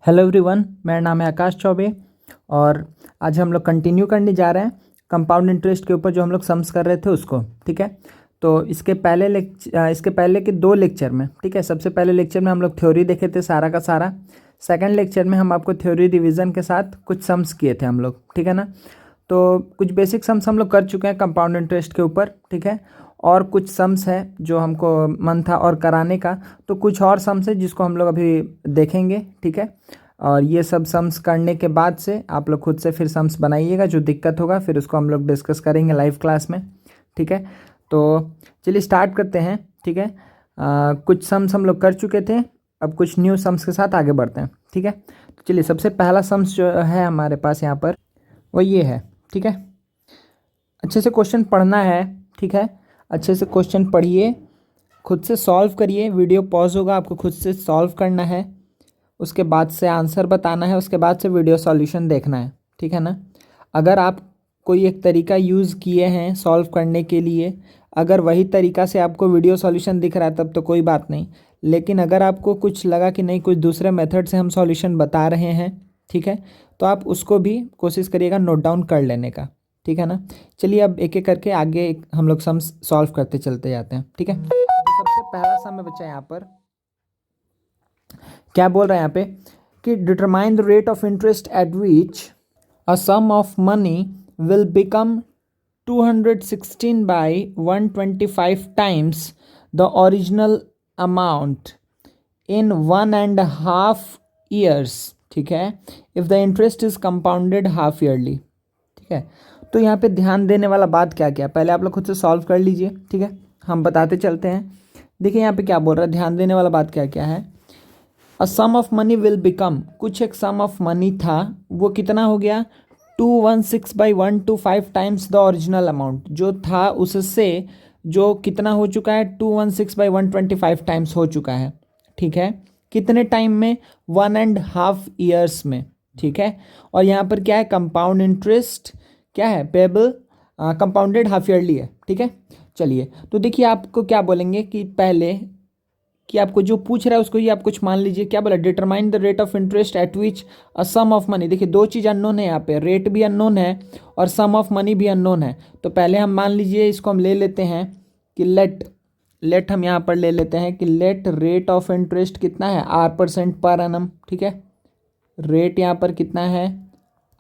Hello everyone, मेरा नाम है आकाश चौबे और आज हम लोग कंटिन्यू करने जा रहे हैं कंपाउंड इंटरेस्ट के ऊपर जो हम लोग सम्स कर रहे थे उसको। ठीक है, तो इसके पहले के दो लेक्चर में, ठीक है, सबसे पहले लेक्चर में हम लोग थ्योरी देखे थे सारा का सारा। सेकंड लेक्चर में हम आपको थ्योरी रिवीजन के साथ कुछ सम्स किए थे हम लोग, ठीक है ना। तो कुछ बेसिक सम्स हम लोग कर चुके हैं कंपाउंड इंटरेस्ट के ऊपर, ठीक है, और कुछ सम्स है जो हमको मन था और कराने का, तो कुछ और सम्स है जिसको हम लोग अभी देखेंगे, ठीक है। और ये सब सम्स करने के बाद से आप लोग खुद से फिर सम्स बनाइएगा, जो दिक्कत होगा फिर उसको हम लोग डिस्कस करेंगे लाइव क्लास में, ठीक है। तो चलिए स्टार्ट करते हैं, ठीक है। कुछ सम्स हम लोग कर चुके थे, अब कुछ न्यू सम्स के साथ आगे बढ़ते हैं, ठीक है। तो चलिए सबसे पहला सम्स जो है हमारे पास यहाँ पर वो ये है, ठीक है। अच्छे से क्वेश्चन पढ़ना है, ठीक है, अच्छे से क्वेश्चन पढ़िए, खुद से सॉल्व करिए, वीडियो पॉज होगा, आपको खुद से सॉल्व करना है, उसके बाद से आंसर बताना है, उसके बाद से वीडियो सॉल्यूशन देखना है, ठीक है ना। अगर आप कोई एक तरीका यूज़ किए हैं सॉल्व करने के लिए, अगर वही तरीका से आपको वीडियो सॉल्यूशन दिख रहा है तब तो कोई बात नहीं, लेकिन अगर आपको कुछ लगा कि नहीं कुछ दूसरे मेथड से हम सॉल्यूशन बता रहे हैं, ठीक है, तो आप उसको भी कोशिश करिएगा नोट डाउन कर लेने का, ठीक है ना। चलिए अब एक एक करके आगे हम लोग सम सॉल्व करते चलते जाते हैं, ठीक है। तो सबसे पहला सम है बच्चा यहाँ पर क्या बोल रहा है यहाँ पे कि determine the rate of interest at which a sum of money will become 216 by 125 times the original amount in 1.5 years, ठीक है, if the interest is compounded half yearly, ठीक है। तो यहाँ पे ध्यान देने वाला बात क्या क्या, पहले आप लोग खुद से सॉल्व कर लीजिए, ठीक है, हम बताते चलते हैं। देखिए यहाँ पे क्या बोल रहा है, ध्यान देने वाला बात क्या क्या है। अ sum of money will become, कुछ एक सम ऑफ मनी था, वो कितना हो गया 216/125 टाइम्स द ओरिजिनल अमाउंट, जो था उससे जो कितना हो चुका है 216/125 टाइम्स हो चुका है, ठीक है। कितने टाइम में, 1.5 ईयर्स में, ठीक है। और यहाँ पर क्या है, कंपाउंड इंटरेस्ट क्या है, पेबल कंपाउंडेड हाफ ईयरली है, ठीक है। चलिए तो देखिए आपको क्या बोलेंगे कि पहले कि आपको जो पूछ रहा है उसको ही आप कुछ मान लीजिए, क्या बोला, determine the rate of interest at which a sum of money. देखिए दो चीज़ अननोन है यहाँ पे, रेट भी अननोन है और सम ऑफ मनी भी अननोन है। तो पहले हम मान लीजिए इसको हम ले लेते हैं कि लेट हम यहाँ पर ले लेते हैं कि लेट रेट ऑफ इंटरेस्ट कितना है, R% पर एनम, ठीक है। रेट यहाँ पर कितना है,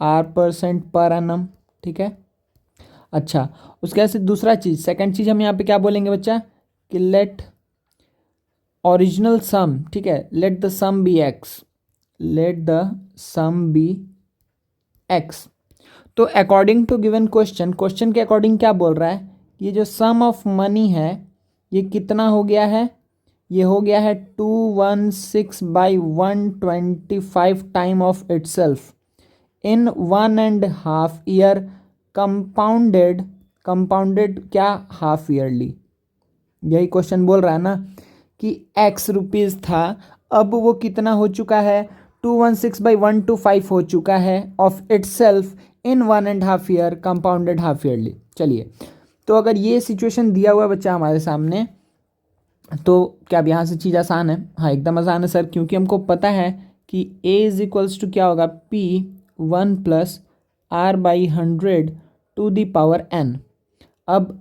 R% पर एनम, ठीक है। अच्छा, उसके बाद से दूसरा चीज़, सेकंड चीज़ हम यहाँ पे क्या बोलेंगे बच्चा कि लेट ओरिजिनल सम, ठीक है, let the sum be X, let the sum be X. तो अकॉर्डिंग टू गिवन क्वेश्चन के अकॉर्डिंग क्या बोल रहा है, ये जो सम ऑफ मनी है ये कितना हो गया है, ये हो गया है 216/125 time of itself in 1.5 year, compounded क्या, हाफ ईयरली। यही क्वेश्चन बोल रहा है ना कि एक्स रुपीज़ था, अब वो कितना हो चुका है 216/125 हो चुका है of itself in 1.5 year, compounded half yearly. चलिए तो अगर ये सिचुएशन दिया हुआ बच्चा हमारे सामने, तो क्या अब यहाँ से चीज़ आसान है, हाँ एकदम आसान है सर, क्योंकि हमको पता है कि A इज इक्वल्स टू क्या होगा, P1 + R/100 to the power n। अब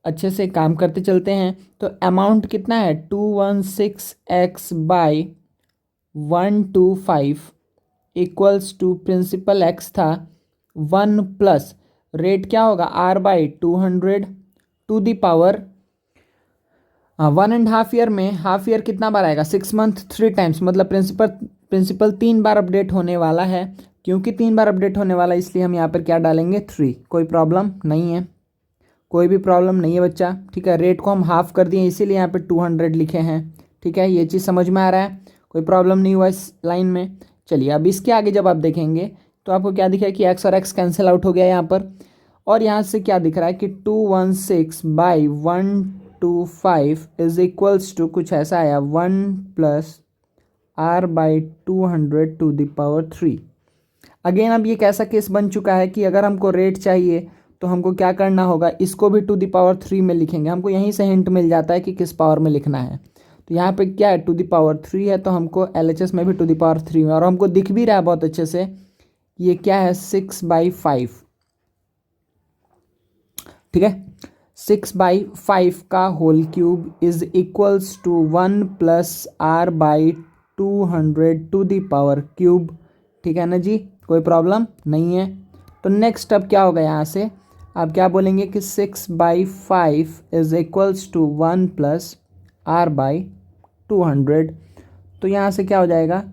अच्छे से काम करते चलते हैं, तो अमाउंट कितना है 216x/125 equals to principal x था 1 प्लस रेट क्या होगा R/200 to the power 1.5 year में, हाफ ईयर कितना बार आएगा 6 मंथ 3 टाइम्स, मतलब प्रिंसिपल 3 बार अपडेट होने वाला है। क्योंकि 3 बार अपडेट होने वाला है इसलिए हम यहाँ पर क्या डालेंगे 3, कोई प्रॉब्लम नहीं है, कोई भी प्रॉब्लम नहीं है बच्चा, ठीक है। रेट को हम हाफ कर दिए इसीलिए यहाँ पे 200 लिखे हैं, ठीक है, ये चीज़ समझ में आ रहा है, कोई प्रॉब्लम नहीं हुआ इस लाइन में। चलिए अब इसके आगे जब आप देखेंगे तो आपको क्या दिख रहा है कि एक्स और एक्स कैंसिल आउट हो गया यहाँ पर, और यहाँ से क्या दिख रहा है कि 216/125 इज इक्वल्स टू कुछ ऐसा आया 1 + R/200 to the power 3। Again अब ये कैसा केस बन चुका है कि अगर हमको रेट चाहिए तो हमको क्या करना होगा, इसको भी टू द पावर 3 में लिखेंगे, हमको यहीं से हिंट मिल जाता है कि किस पावर में लिखना है। तो यहाँ पे क्या है, टू द पावर 3 है, तो हमको LHS में भी टू द पावर 3 में, और हमको दिख भी रहा है बहुत अच्छे से ये क्या है 6/5, ठीक है। 6/5 का whole cube is equals to 1 + r/200 to the power cube, ठीक है ना जी, कोई प्रॉब्लम नहीं है। तो नेक्स्ट अब क्या होगा, यहाँ से आप क्या बोलेंगे कि 6/5 इज इक्वल्स टू 1 + r/200। तो यहाँ से क्या हो जाएगा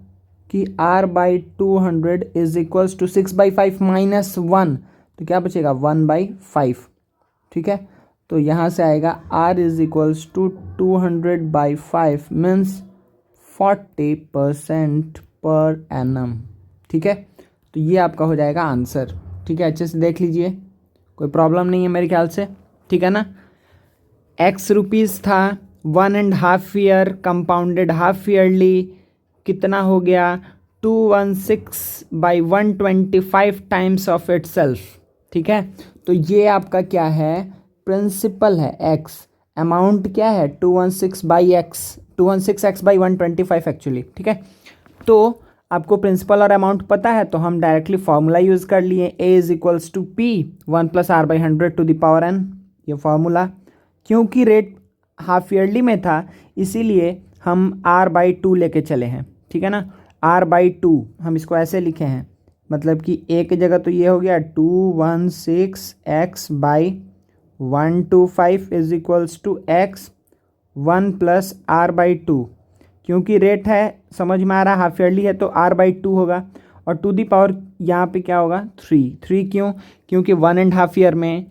कि r/200 इज इक्वल्स टू 6/5 - 1, तो क्या बचेगा 1/5, ठीक है। तो यहाँ से आएगा r is equals to 200/5 means 40% per annum, ठीक है। तो ये आपका हो जाएगा आंसर, ठीक है। अच्छे से देख लीजिए, कोई प्रॉब्लम नहीं है मेरे ख्याल से, ठीक है ना। x रुपीज़ था, 1.5 ईयर कंपाउंडेड हाफ ईयरली, कितना हो गया 216/125 टाइम्स ऑफ इट सेल्फ, ठीक है। तो ये आपका क्या है, प्रिंसिपल है x, अमाउंट क्या है 216x/125 एक्चुअली, ठीक है। तो आपको प्रिंसिपल और अमाउंट पता है, तो हम डायरेक्टली फार्मूला यूज़ कर लिए, a = P 1 + r/100 to the power n, ये फार्मूला। क्योंकि रेट हाफ ईयरली में था इसीलिए हम r/2 लेके चले हैं, ठीक है ना। r/2 हम इसको ऐसे लिखे हैं, मतलब कि a की जगह तो ये हो गया 216x/125 is equals to x 1 + r/2, क्योंकि रेट है समझ में आ रहा है हाफ ईयरली है तो r/2 होगा, और टू दी पावर यहाँ पे क्या होगा 3 क्यों, क्योंकि 1.5 ईयर में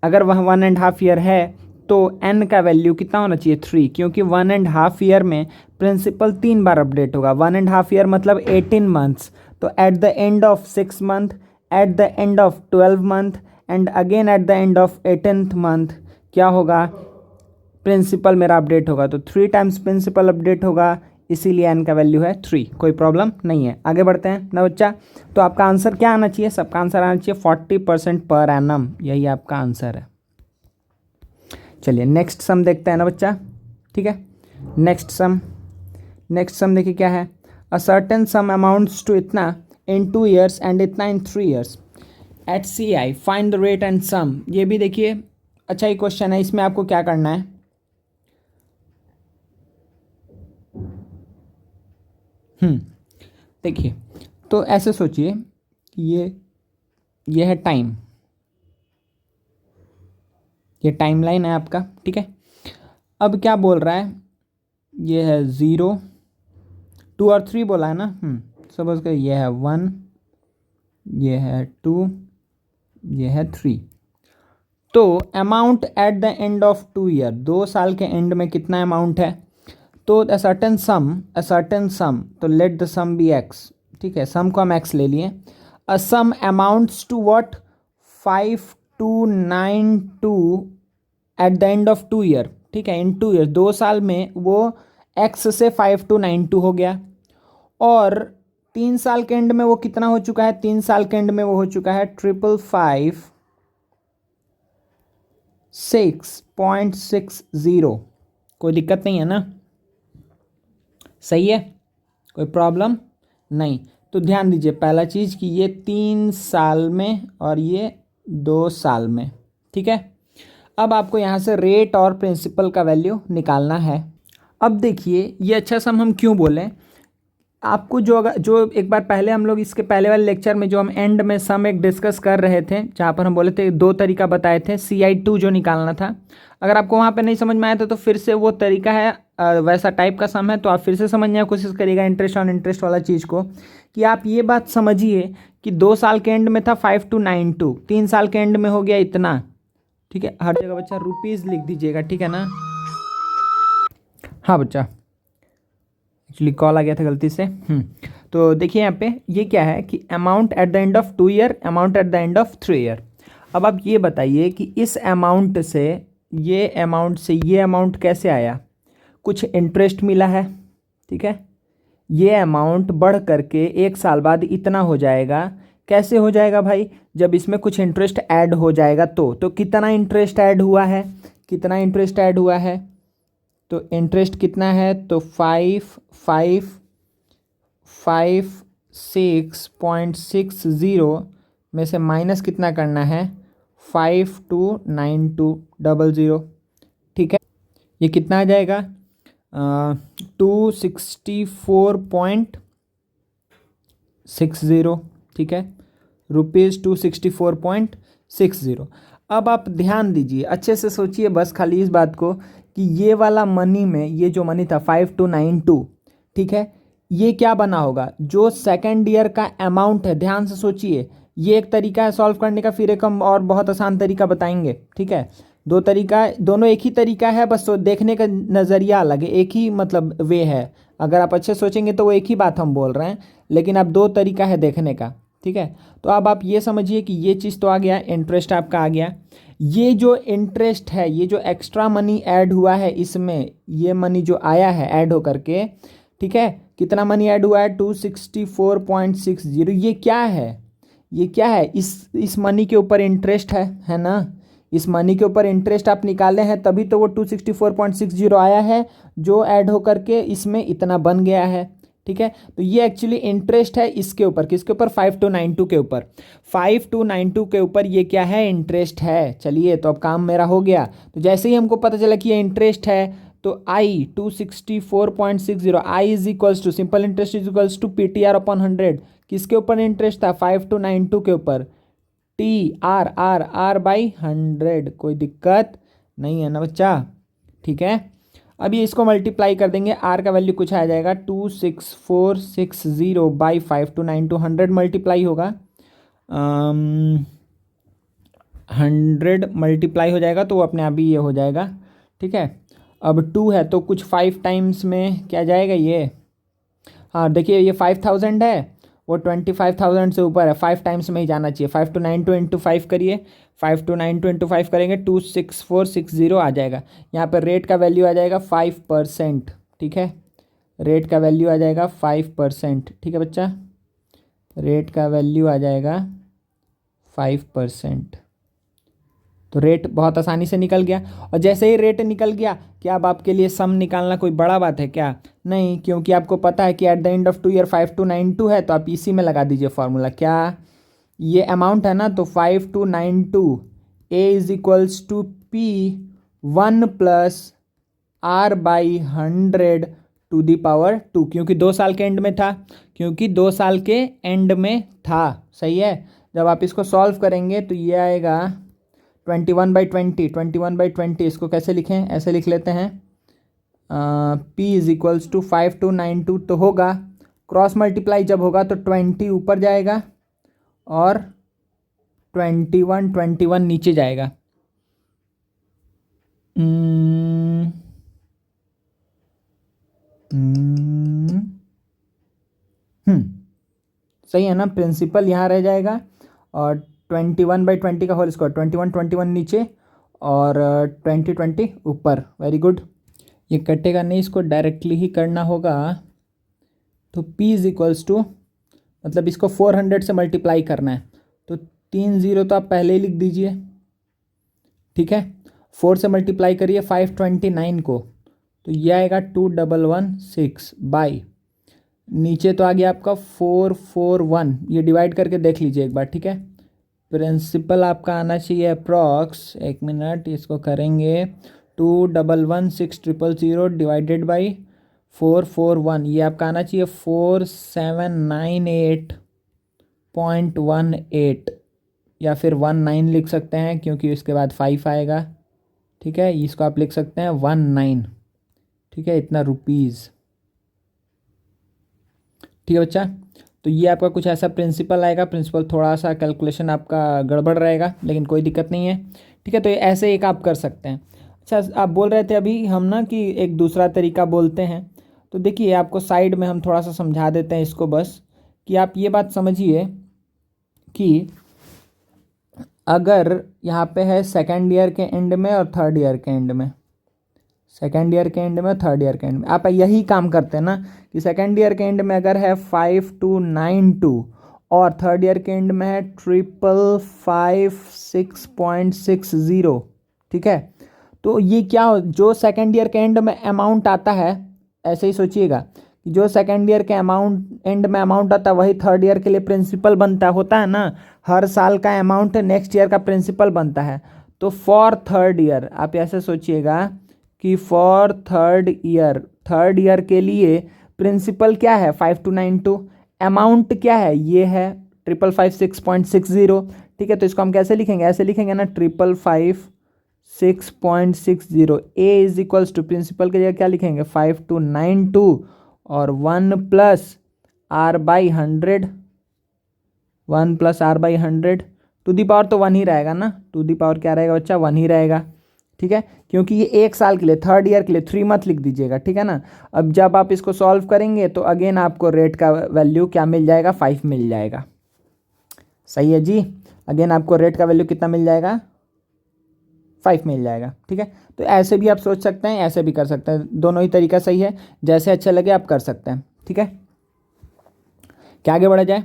अगर वह 1.5 ईयर है तो n का वैल्यू कितना होना चाहिए 3, क्योंकि 1.5 ईयर में प्रिंसिपल 3 बार अपडेट होगा। 1.5 ईयर मतलब 18 मंथ्स, तो eight the end of 6 month, eight the end of 12 month and again eight the end of 18th month क्या होगा, प्रिंसिपल मेरा अपडेट होगा। तो 3 टाइम्स प्रिंसिपल अपडेट होगा, इसीलिए n का वैल्यू है 3, कोई प्रॉब्लम नहीं है। आगे बढ़ते हैं ना बच्चा। तो आपका आंसर क्या आना चाहिए, सबका आंसर आना चाहिए 40% पर एनम, यही आपका आंसर है। चलिए नेक्स्ट सम देखते हैं ना बच्चा, ठीक है। नेक्स्ट सम देखिए क्या है, a certain sum amounts to इतना इन 2 years एंड इतना in 3 years at CI, find the rate and sum. ये भी देखिए अच्छा ही क्वेश्चन है, इसमें आपको क्या करना है, देखिए तो ऐसे सोचिए कि ये है टाइम, ये टाइमलाइन है आपका, ठीक है। अब क्या बोल रहा है, ये है 0 2 और 3 बोला है ना, सपोज कर ये है 1, ये है 2, ये है 3। तो amount at the end of 2 year, 2 साल के एंड में कितना अमाउंट है, तो अ सर्टेन सम, तो let the sum be x, ठीक है। सम को हम x ले लिए, a sum amounts to what 5292 at the end of 2 year, ठीक है। इन 2 ईयर 2 साल में वो x से 5292 हो गया, और 3 साल के एंड में वो कितना हो चुका है, 3 साल के एंड में वो हो चुका है 555.60, कोई दिक्कत नहीं है ना, सही है, कोई प्रॉब्लम नहीं। तो ध्यान दीजिए पहला चीज़ कि ये 3 साल में और ये 2 साल में, ठीक है। अब आपको यहाँ से रेट और प्रिंसिपल का वैल्यू निकालना है। अब देखिए ये अच्छा सम हम क्यों बोलें, आपको जो एक बार पहले हम लोग इसके पहले वाले लेक्चर में जो हम एंड में सम एक डिस्कस कर रहे थे, जहाँ पर हम बोले थे 2 तरीका बताए थे CI2 जो निकालना था। अगर आपको वहाँ पे नहीं समझ में आया था तो फिर से वो तरीका है, वैसा टाइप का सम है, तो आप फिर से समझने की कोशिश करिएगा इंटरेस्ट ऑन इंटरेस्ट वाला चीज़ को, कि आप ये बात समझिए कि 2 साल के एंड में था 5292, 3 साल के एंड में हो गया इतना, ठीक है। हर जगह बच्चा रुपीज़ लिख दीजिएगा, ठीक है ना। हाँ बच्चा, एक्चुअली कॉल आ गया था गलती से। तो देखिए यहाँ पे ये क्या है कि amount at the end of 2 year, amount at the end of 3 year. अब आप ये बताइए कि इस अमाउंट से ये अमाउंट कैसे आया, कुछ इंटरेस्ट मिला है, ठीक है। ये अमाउंट बढ़ करके 1 साल बाद इतना हो जाएगा, कैसे हो जाएगा भाई, जब इसमें कुछ इंटरेस्ट ऐड हो जाएगा तो कितना इंटरेस्ट ऐड हुआ है, तो इंटरेस्ट कितना है, तो 5556.60 में से माइनस कितना करना है, 529200। ठीक है, ये कितना आ जाएगा, 264.60। ठीक है, ₹264.60। अब आप ध्यान दीजिए, अच्छे से सोचिए बस खाली इस बात को कि ये वाला मनी में, ये जो मनी था 5292, ठीक है, ये क्या बना होगा, जो सेकेंड ईयर का अमाउंट है। ध्यान से सोचिए, ये एक तरीका है सॉल्व करने का, फिर एक हम और बहुत आसान तरीका बताएंगे। ठीक है, दो तरीका, दोनों एक ही तरीका है, बस तो देखने का नज़रिया अलग है, एक ही मतलब वे है। अगर आप अच्छे सोचेंगे तो वो एक ही बात हम बोल रहे हैं, लेकिन अब दो तरीका है देखने का। ठीक है, तो अब आप ये समझिए कि ये चीज़ तो आ गया, इंटरेस्ट आपका आ गया। ये जो इंटरेस्ट है, ये जो एक्स्ट्रा मनी ऐड हुआ है इसमें, ये मनी जो आया है ऐड होकर के, ठीक है, कितना मनी ऐड हुआ है, 264.60। ये क्या है, ये क्या है, इस मनी के ऊपर इंटरेस्ट है ना। इस मनी के ऊपर इंटरेस्ट आप निकाले हैं, तभी तो वो 264.60 आया है, जो ऐड होकर के इसमें इतना बन गया है। ठीक है, तो ये एक्चुअली इंटरेस्ट है इसके ऊपर, किसके ऊपर, 5292 के ऊपर। 5292 के ऊपर ये क्या है, इंटरेस्ट है। चलिए, तो अब काम मेरा हो गया। तो जैसे ही हमको पता चला कि ये इंटरेस्ट है, तो I 264.60, I is equals to, simple interest is equals to PTR upon 100। किसके ऊपर इंटरेस्ट था, 5292 के ऊपर, TR R R/100। कोई दिक्कत नहीं है ना बच्चा। ठीक है, अब ये इसको मल्टीप्लाई कर देंगे, आर का वैल्यू कुछ आ जाएगा 26460/5292। 100 मल्टीप्लाई होगा, 100 मल्टीप्लाई हो जाएगा, तो वो अपने आप ही ये हो जाएगा। ठीक है, अब 2 है तो कुछ 5 टाइम्स में क्या जाएगा ये, हाँ देखिए, ये 5000 है, वो 25,000 से ऊपर है, 5 टाइम्स में ही जाना चाहिए। 5292 इंटू 5 करिए, 5292 इंटू 5 करेंगे 26460 आ जाएगा। यहाँ पर रेट का वैल्यू आ जाएगा 5%। ठीक है, रेट का वैल्यू आ जाएगा 5%। ठीक है बच्चा, रेट का वैल्यू आ जाएगा 5%। तो रेट बहुत आसानी से निकल गया। और जैसे ही रेट निकल गया, क्या अब आपके लिए सम निकालना कोई बड़ा बात है क्या, नहीं, क्योंकि आपको पता है कि eight the end of 2 year 5292 है, तो आप इसी में लगा दीजिए फॉर्मूला। क्या, ये अमाउंट है ना, तो 5292 A is equals to P1 plus R/100 क्योंकि 2 साल के एंड में था, क्योंकि 2 साल के एंड में था। सही है, जब आप इसको सॉल्व करेंगे तो ये आएगा 21/20। इसको कैसे लिखें, ऐसे लिख लेते हैं, P इज इक्वल्स टू 5292 तो होगा, क्रॉस मल्टीप्लाई जब होगा तो 20 ऊपर जाएगा और 21 नीचे जाएगा। सही है ना, प्रिंसिपल यहाँ रह जाएगा और 21/20 का होल स्क्वायर, 21 नीचे और 20 ऊपर। वेरी गुड, ये कटेगा नहीं, इसको डायरेक्टली ही करना होगा। तो P इज इक्वल्स टू, मतलब इसको 400 से मल्टीप्लाई करना है, तो 3 0 तो आप पहले ही लिख दीजिए। ठीक है, 4 से मल्टीप्लाई करिए 529 को, तो ये आएगा 2116 बाई, नीचे तो आ गया आपका 441। ये डिवाइड करके देख लीजिए एक बार। ठीक है, प्रिंसिपल आपका आना चाहिए अप्रॉक्स, 1 मिनट, इसको करेंगे 2116000 डिवाइडेड बाई 441, ये आपका आना चाहिए 4798.18, या फिर 19 लिख सकते हैं क्योंकि इसके बाद 5 आएगा। ठीक है, इसको आप लिख सकते हैं 19। ठीक है, इतना रुपीज़। ठीक है बच्चा, तो ये आपका कुछ ऐसा प्रिंसिपल आएगा। प्रिंसिपल थोड़ा सा कैलकुलेशन आपका गड़बड़ रहेगा, लेकिन कोई दिक्कत नहीं है। ठीक है, तो ऐसे एक आप कर सकते हैं। अच्छा, आप बोल रहे थे अभी हम ना कि एक दूसरा तरीका बोलते हैं, तो देखिए आपको साइड में हम थोड़ा सा समझा देते हैं इसको, बस कि आप ये बात समझिए कि अगर यहाँ पे है सेकेंड ईयर के एंड में और थर्ड ईयर के एंड में, सेकेंड ईयर के एंड में, थर्ड ईयर के एंड में, आप यही काम करते हैं ना कि सेकेंड ईयर के एंड में अगर है 5292 और थर्ड ईयर के एंड में है 5556.60, ठीक है, तो ये क्या हो, जो सेकेंड ईयर के एंड में अमाउंट आता है, ऐसे ही सोचिएगा कि जो सेकेंड ईयर के अमाउंट एंड में अमाउंट आता है वही थर्ड ईयर के लिए प्रिंसिपल बनता होता है ना। हर साल का अमाउंट नेक्स्ट ईयर का प्रिंसिपल बनता है। तो फॉर थर्ड ईयर आप ऐसे सोचिएगा कि फॉर थर्ड ईयर के लिए प्रिंसिपल क्या है 5292, अमाउंट क्या है ये है 555 6.60। ठीक है, तो इसको हम कैसे लिखेंगे, ऐसे लिखेंगे ना 555 6.60। ए इज इक्वल्स टू प्रिंसिपल की जगह क्या लिखेंगे 5292 और 1+r/100, 1+r/100 to the power तो 1 ही रहेगा ना, टू दी पावर क्या रहेगा बच्चा 1 ही रहेगा। ठीक है, क्योंकि ये एक साल के लिए थर्ड ईयर के लिए 3 मत लिख दीजिएगा। ठीक है ना। अब जब आप इसको सॉल्व करेंगे तो अगेन आपको रेट का वैल्यू क्या मिल जाएगा 5 मिल जाएगा। सही है जी, अगेन आपको रेट का वैल्यू कितना मिल जाएगा 5 मिल जाएगा। ठीक है, तो ऐसे भी आप सोच सकते हैं, ऐसे भी कर सकते हैं, दोनों ही तरीका सही है, जैसे अच्छा लगे आप कर सकते हैं। ठीक है, क्या आगे बढ़ा जाए,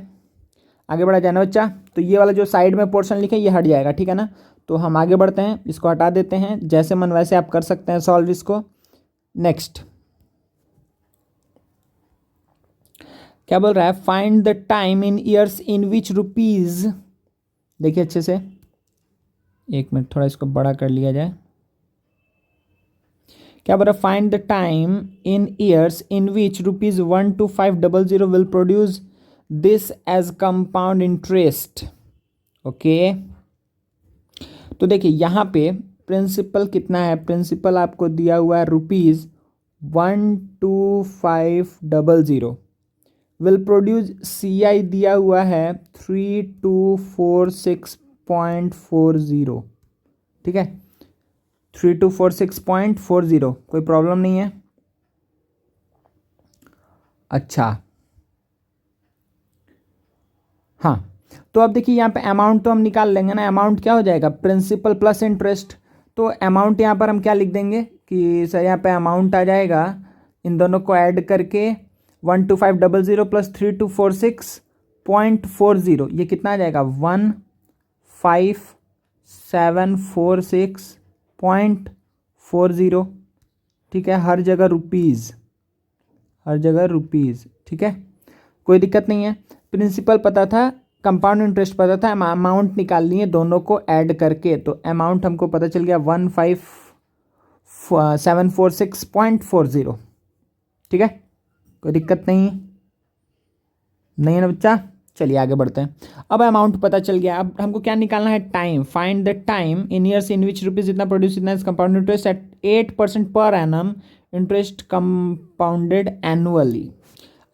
आगे बढ़ा जाए ना बच्चा। तो ये वाला जो साइड में पोर्शन लिखे ये हट जाएगा। ठीक है ना, तो हम आगे बढ़ते हैं, इसको हटा देते हैं, जैसे मन वैसे आप कर सकते हैं सॉल्व इसको। नेक्स्ट क्या बोल रहा है, find the time in years in which rupees, देखिए अच्छे से, एक मिनट थोड़ा इसको बड़ा कर लिया जाए। क्या बोल रहा है, find the time in years in which ₹12500 will produce this as compound interest. Okay, तो देखिए यहाँ पे प्रिंसिपल कितना है, प्रिंसिपल आपको दिया हुआ है ₹12500 विल प्रोड्यूस, CI दिया हुआ है 3246.40। ठीक है, 3246.40, कोई प्रॉब्लम नहीं है। अच्छा हाँ, तो अब देखिए यहाँ पे अमाउंट तो हम निकाल लेंगे ना, अमाउंट क्या हो जाएगा प्रिंसिपल प्लस इंटरेस्ट। तो अमाउंट यहाँ पर हम क्या लिख देंगे कि सर यहाँ पे अमाउंट आ जाएगा, इन दोनों को ऐड करके 12500 प्लस 3246.40, ये कितना आ जाएगा 15746.40। ठीक है, हर जगह रुपीज़, हर जगह रुपीज़। ठीक है, कोई दिक्कत नहीं है। प्रिंसिपल पता था, कंपाउंड इंटरेस्ट पता था, अमाउंट निकाल लिए दोनों को ऐड करके, तो अमाउंट हमको पता चल गया 15746.40। ठीक है, कोई दिक्कत नहीं, नहीं है ना बच्चा। चलिए आगे बढ़ते हैं। अब अमाउंट पता चल गया, अब हमको क्या निकालना है time, find the time in years in which rupees इतना प्रोड्यूस इतना compound interest eight 8% per annum, interest compounded annually.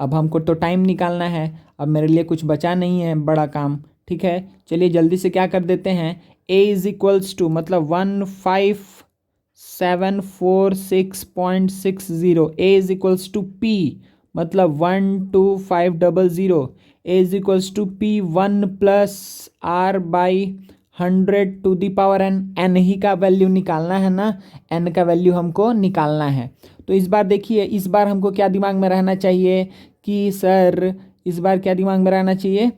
अब हमको तो टाइम निकालना है, अब मेरे लिए कुछ बचा नहीं है बड़ा काम। ठीक है, चलिए जल्दी से क्या कर देते हैं, ए इज इक्वल्स टू मतलब 15746.60, A is equals to P मतलब 12500, A is equals to P 1+r/100 to the power N, N ही का वैल्यू निकालना है ना, एन का वैल्यू हमको निकालना है। तो इस बार देखिए, इस बार हमको क्या दिमाग में रहना चाहिए कि सर, इस बार क्या दिमाग में रहना चाहिए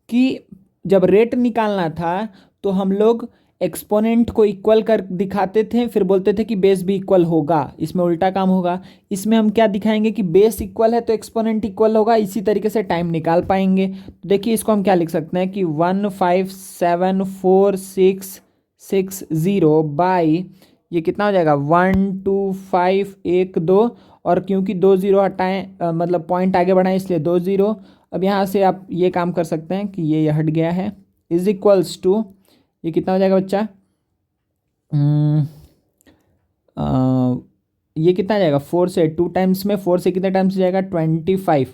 कि जब रेट निकालना था तो हम लोग एक्सपोनेंट को इक्वल कर दिखाते थे, फिर बोलते थे कि बेस भी इक्वल होगा, इसमें उल्टा काम होगा। इसमें हम क्या दिखाएंगे कि बेस इक्वल है तो एक्सपोनेंट इक्वल होगा, इसी तरीके से टाइम निकाल पाएंगे। तो देखिए इसको हम क्या लिख सकते हैं कि 1574660 बाई, ये कितना हो जाएगा 12512, और क्योंकि 2 0 हटाएं मतलब पॉइंट आगे बढ़ाएं इसलिए 2 0। अब यहाँ से आप ये काम कर सकते हैं कि ये हट गया है, इज इक्वल्स टू, ये कितना हो जाएगा बच्चा, ये कितना आ जाएगा 4 से 2 टाइम्स में, 4 से कितने टाइम्स जाएगा 25,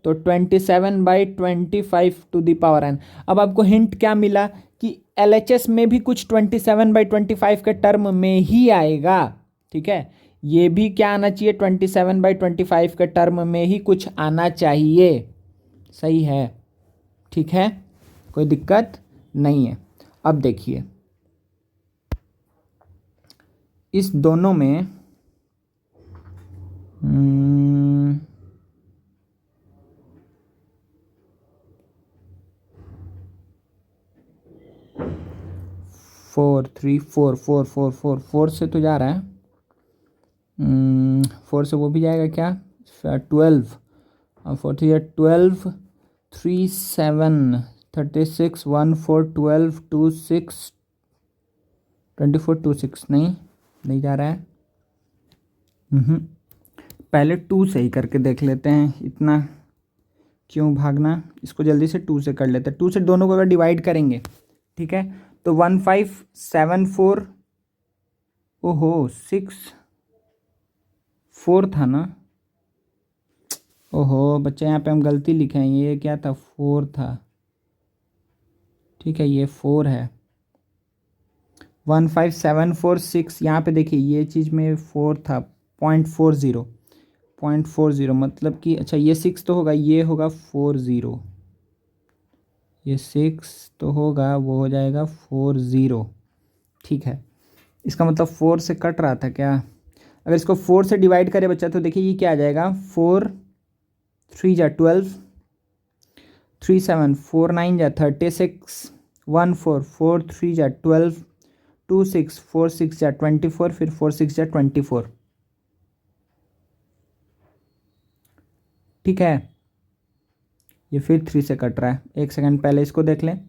तो 27/25 टू दी पावर एन। अब आपको हिंट क्या मिला कि LHS में भी कुछ 27/25 के टर्म में ही आएगा। ठीक है, ये भी क्या आना चाहिए 27/25 के टर्म में ही कुछ आना चाहिए। सही है, ठीक है, कोई दिक्कत नहीं है। अब देखिए इस दोनों में 4 3 4 4 4 4 4 से तो जा रहा है, 4 से वो भी जाएगा क्या, 12, और 4 3 12, 3 7 36 1 4 12 2 6 24 2 6 नहीं जा रहा है। पहले 2 से ही करके देख लेते हैं, इतना क्यों भागना, इसको जल्दी से 2 से कर लेते हैं। 2 से दोनों को अगर डिवाइड करेंगे, ठीक है, तो 1574, ओहो 6 4 था ना, ओहो बच्चे यहाँ पे हम गलती लिखे हैं, ये क्या था 4 था, ठीक है ये 4 है। 15746 यहाँ पे देखिए ये चीज़ में 4 था, 0.40 मतलब कि अच्छा ये 6 तो होगा, ये होगा 40, ये 6 तो होगा, वो हो जाएगा 40, ठीक है। इसका मतलब 4 से कट रहा था क्या, अगर इसको 4 से डिवाइड करे बच्चा तो देखिए ये क्या आ जाएगा, 4 3 जा 12, 3 7 4 9 जा 36, 1 4 4 3 जा 12, 2 6 4 6 जा 24, फिर 4 6 जा 24, ठीक है। ये फिर 3 से कट रहा है, एक सेकंड पहले इसको देख लें।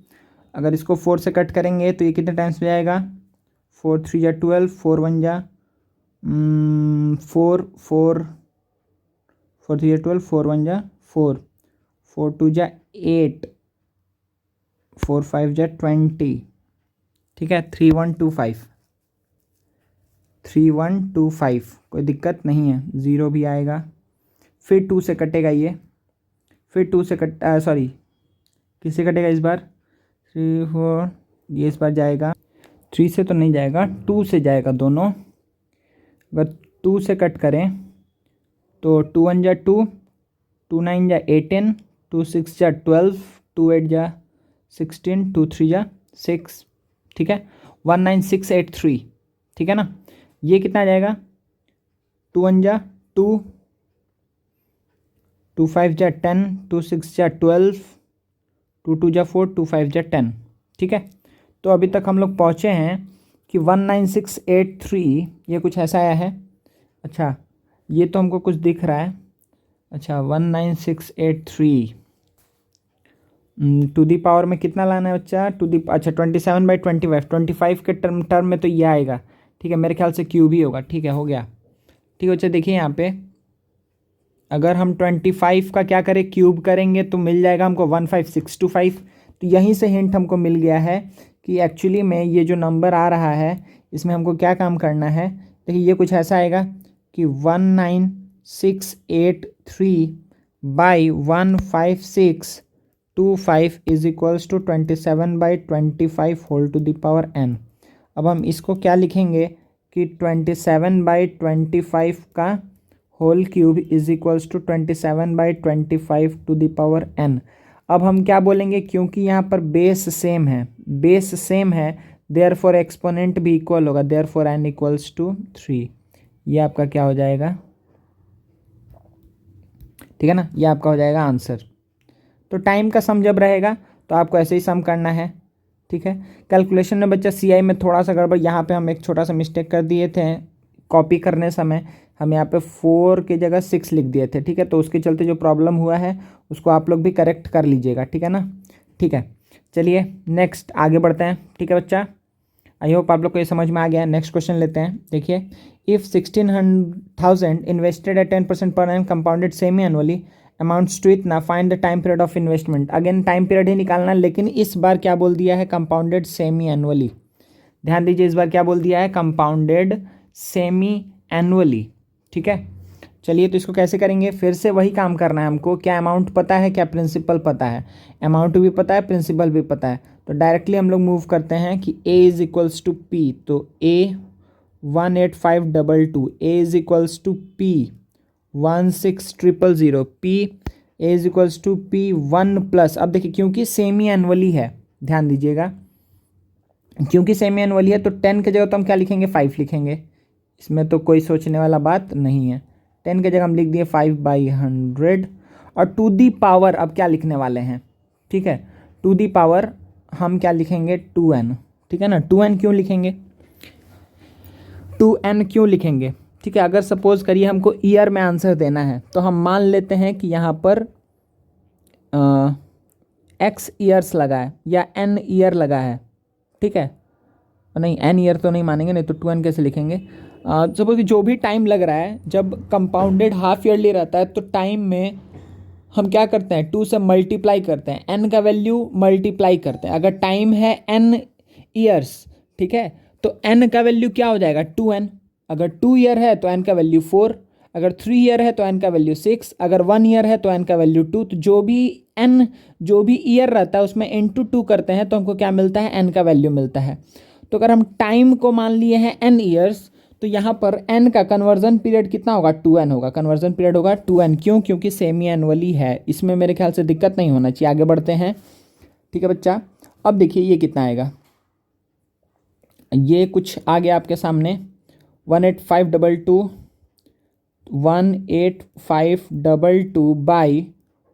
अगर इसको 4 से कट करेंगे तो ये कितने टाइम्स में जाएगा, 4 3 जा 12, 4 1 जा 4 4 4 3 जा 12, 4 1 जा 4 4 2 जा 8, 4 5 जा 20, ठीक है। 3125 कोई दिक्कत नहीं है, 0 भी आएगा, फिर 2 से कटेगा ये, फिर 2 से सॉरी किससे कटेगा इस बार, 3 4, ये इस बार जाएगा 3 से तो नहीं जाएगा, 2 से जाएगा दोनों। अगर 2 से कट करें तो 2 1 जा 2, 2 9 जा 18, 2 6 जा 12, 2 8 जा 16, 2 3 जा 6, ठीक है। 19683, ठीक है ना। ये कितना आ जाएगा, 2 1 जा 2, 2 5 जा 10, 2 6 जा 12, 2 2 जा 4, 2 5 जा 10, ठीक है। तो अभी तक हम लोग पहुँचे हैं कि 19683, ये कुछ ऐसा आया है। अच्छा ये तो हमको कुछ दिख रहा है, अच्छा 19683 टू दी पावर में कितना लाना है बच्चा, टू दी, अच्छा 27/25 के टर्म में तो ये आएगा, ठीक है। मेरे ख्याल से क्यूब ही होगा, ठीक है, हो गया, ठीक है बच्चा। देखिए यहाँ पे अगर हम 25 का क्या करें, क्यूब करेंगे तो मिल जाएगा हमको 15625। तो यहीं से हिंट हमको मिल गया है कि एक्चुअली में ये जो नंबर आ रहा है इसमें हमको क्या काम करना है। देखिए ये कुछ ऐसा आएगा कि 19683/15625 is equals to 27/25 whole to the power n। अब हम इसको क्या लिखेंगे कि 27/25 का whole cube is equals to 27/25 to the power n। अब हम क्या बोलेंगे, क्योंकि यहाँ पर बेस सेम है, देयरफॉर एक्सपोनेंट भी इक्वल होगा, देयरफॉर n इक्वल्स टू 3। ये आपका क्या हो जाएगा, ठीक है ना, ये आपका हो जाएगा आंसर। तो टाइम का सम जब रहेगा तो आपको ऐसे ही सम करना है, ठीक है। कैलकुलेशन में बच्चा CI में थोड़ा सा गड़बड़, यहाँ पे हम एक छोटा सा मिस्टेक कर दिए थे, कॉपी करने समय हम यहाँ पे 4 की जगह 6 लिख दिए थे, ठीक है। तो उसके चलते जो प्रॉब्लम हुआ है उसको आप लोग भी करेक्ट कर लीजिएगा, ठीक है ना, ठीक है। चलिए नेक्स्ट आगे बढ़ते हैं, ठीक है बच्चा। आई होप आप लोग को ये समझ में आ गया है। नेक्स्ट क्वेश्चन लेते हैं। देखिए, if 16,000 invested at 10% per annum compounded semi annually amounts to इतना, find the time period of investment. Again time period ही निकालना, लेकिन इस बार क्या बोल दिया है, कंपाउंडेड सेमी एनुअली। ध्यान दीजिए, इस बार क्या बोल दिया है, कंपाउंडेड सेमी एनुअली, ठीक है। चलिए तो इसको कैसे करेंगे, फिर से वही काम करना है हमको। क्या अमाउंट पता है, क्या प्रिंसिपल पता है, अमाउंट भी पता है, प्रिंसिपल भी पता है। तो डायरेक्टली हम लोग मूव करते हैं कि A is equals to P, तो A 18522, A is equals to P 16000, P A is equals to P 1 plus. अब देखिए क्योंकि सेमी एनुअली है, ध्यान दीजिएगा, क्योंकि सेमी एनुअली है तो 10 की जगह तो हम क्या लिखेंगे, 5 लिखेंगे। इसमें तो कोई सोचने वाला बात नहीं है। 10 की जगह हम लिख दिए 5/100। और टू दी पावर अब क्या लिखने वाले हैं, ठीक है, टू दी पावर हम क्या लिखेंगे, 2n, ठीक है ना। 2n क्यों लिखेंगे, 2n क्यों लिखेंगे, ठीक है। अगर सपोज करिए हमको ईयर में आंसर देना है तो हम मान लेते हैं कि यहाँ पर एक्स ईयर्स लगा है या एन ईयर लगा है, ठीक है। नहीं, एन ईयर तो नहीं मानेंगे, नहीं तो 2n कैसे लिखेंगे। सपोज कि जो भी टाइम लग रहा है, जब कंपाउंडेड हाफ ईयरली रहता है तो टाइम में हम क्या करते हैं, 2 से मल्टीप्लाई करते हैं, n का वैल्यू मल्टीप्लाई करते हैं। अगर टाइम है n ईयर्स, ठीक है, तो n का वैल्यू क्या हो जाएगा, 2n। अगर 2 ईयर है तो n का वैल्यू 4, अगर 3 ईयर है तो n का वैल्यू 6, अगर 1 ईयर है तो n का वैल्यू 2। तो जो भी ईयर रहता है उसमें इंटू 2 करते हैं तो हमको क्या मिलता है, n का वैल्यू मिलता है। तो अगर हम टाइम को मान लिए हैं n ईयर्स, तो यहाँ पर n का कन्वर्जन पीरियड कितना होगा, 2n होगा। कन्वर्जन पीरियड होगा 2n, क्यों, क्योंकि सेमी एनुअली है। इसमें मेरे ख्याल से दिक्कत नहीं होना चाहिए। आगे बढ़ते हैं, ठीक है बच्चा। अब देखिए ये कितना आएगा, ये कुछ आ गया आपके सामने, 18522 18522 बाई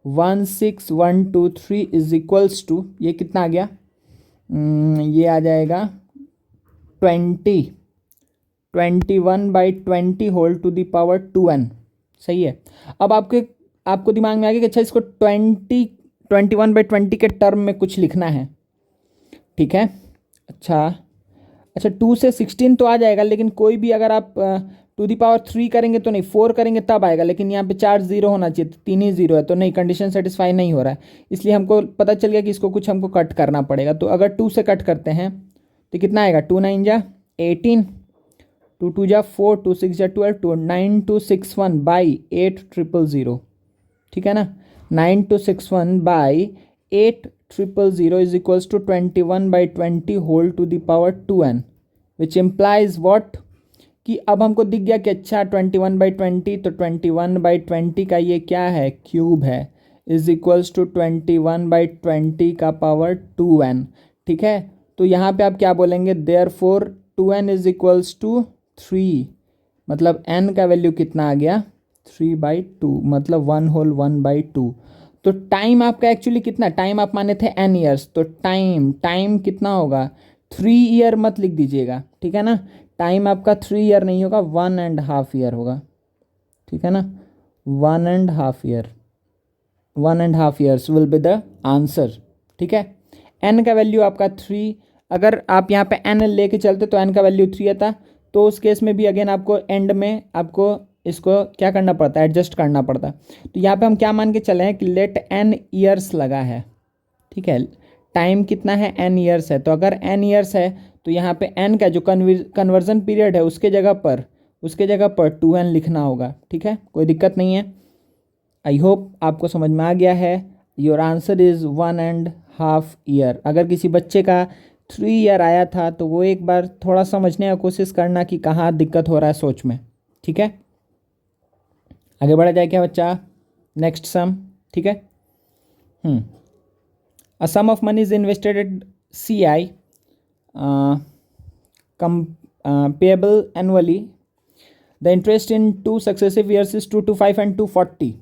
16123 इज इक्वल्स टू, ये कितना आ गया, ये आ जाएगा 21/20 whole to the power 2n। सही है। अब आपको दिमाग में आ गया कि अच्छा इसको 21/20 के टर्म में कुछ लिखना है, ठीक है। अच्छा 2 से 16 तो आ जाएगा, लेकिन कोई भी अगर आप टू दी पावर 3 करेंगे तो नहीं, 4 करेंगे तब आएगा, लेकिन यहाँ पे 4 जीरो होना चाहिए, 3 ही जीरो है, तो नहीं, कंडीशन सेटिस्फाई नहीं हो रहा है। इसलिए हमको पता चल गया कि इसको कुछ हमको कट करना पड़ेगा। तो अगर 2 से कट करते हैं तो कितना आएगा, 2 9 जा 18, 2 2 जा 4, 2 6 जा 12, 2 9261 बाई 8000, ठीक है ना। 9261 by 8000 is equals to 21/20 whole to the power 2n, which implies what, कि अब हमको दिख गया कि अच्छा 21/20, तो 21/20 का ये क्या है, क्यूब है, इज इक्वल्स टू 21/20 का पावर 2n, ठीक है। तो यहाँ पे आप क्या बोलेंगे, therefore 2n is equals to 3, मतलब n का वैल्यू कितना आ गया, 3/2, मतलब 1/2। तो टाइम आपका एक्चुअली कितना, टाइम आप माने थे n ईयर्स, तो टाइम कितना होगा, 3 ईयर मत लिख दीजिएगा, ठीक है ना। टाइम आपका 3 ईयर नहीं होगा, 1.5 ईयर होगा, ठीक है ना। 1.5 year, 1.5 years will be the answer, ठीक है। n का वैल्यू आपका 3, अगर आप यहाँ पे n लेके चलते तो n का वैल्यू 3 आता, तो उस केस में भी अगेन आपको एंड में आपको इसको क्या करना पड़ता है, एडजस्ट करना पड़ता है। तो यहाँ पे हम क्या मान के चले हैं कि लेट n ईयर्स लगा है, ठीक है। टाइम कितना है, n ईयर्स है, तो अगर n ईयर्स है तो यहाँ पे n का जो कन्वर्जन पीरियड है उसके जगह पर 2n लिखना होगा, ठीक है। कोई दिक्कत नहीं है। आई होप आपको समझ में आ गया है। Your answer is 1.5 year. अगर किसी बच्चे का 3 ईयर आया था तो वो एक बार थोड़ा समझने का कोशिश करना कि कहाँ दिक्कत हो रहा है सोच में, ठीक है। आगे बढ़ा जाए क्या बच्चा, नेक्स्ट सम, ठीक है। A sum of money is invested at CI, payable annually. The interest in 2 successive years is 225 and 240.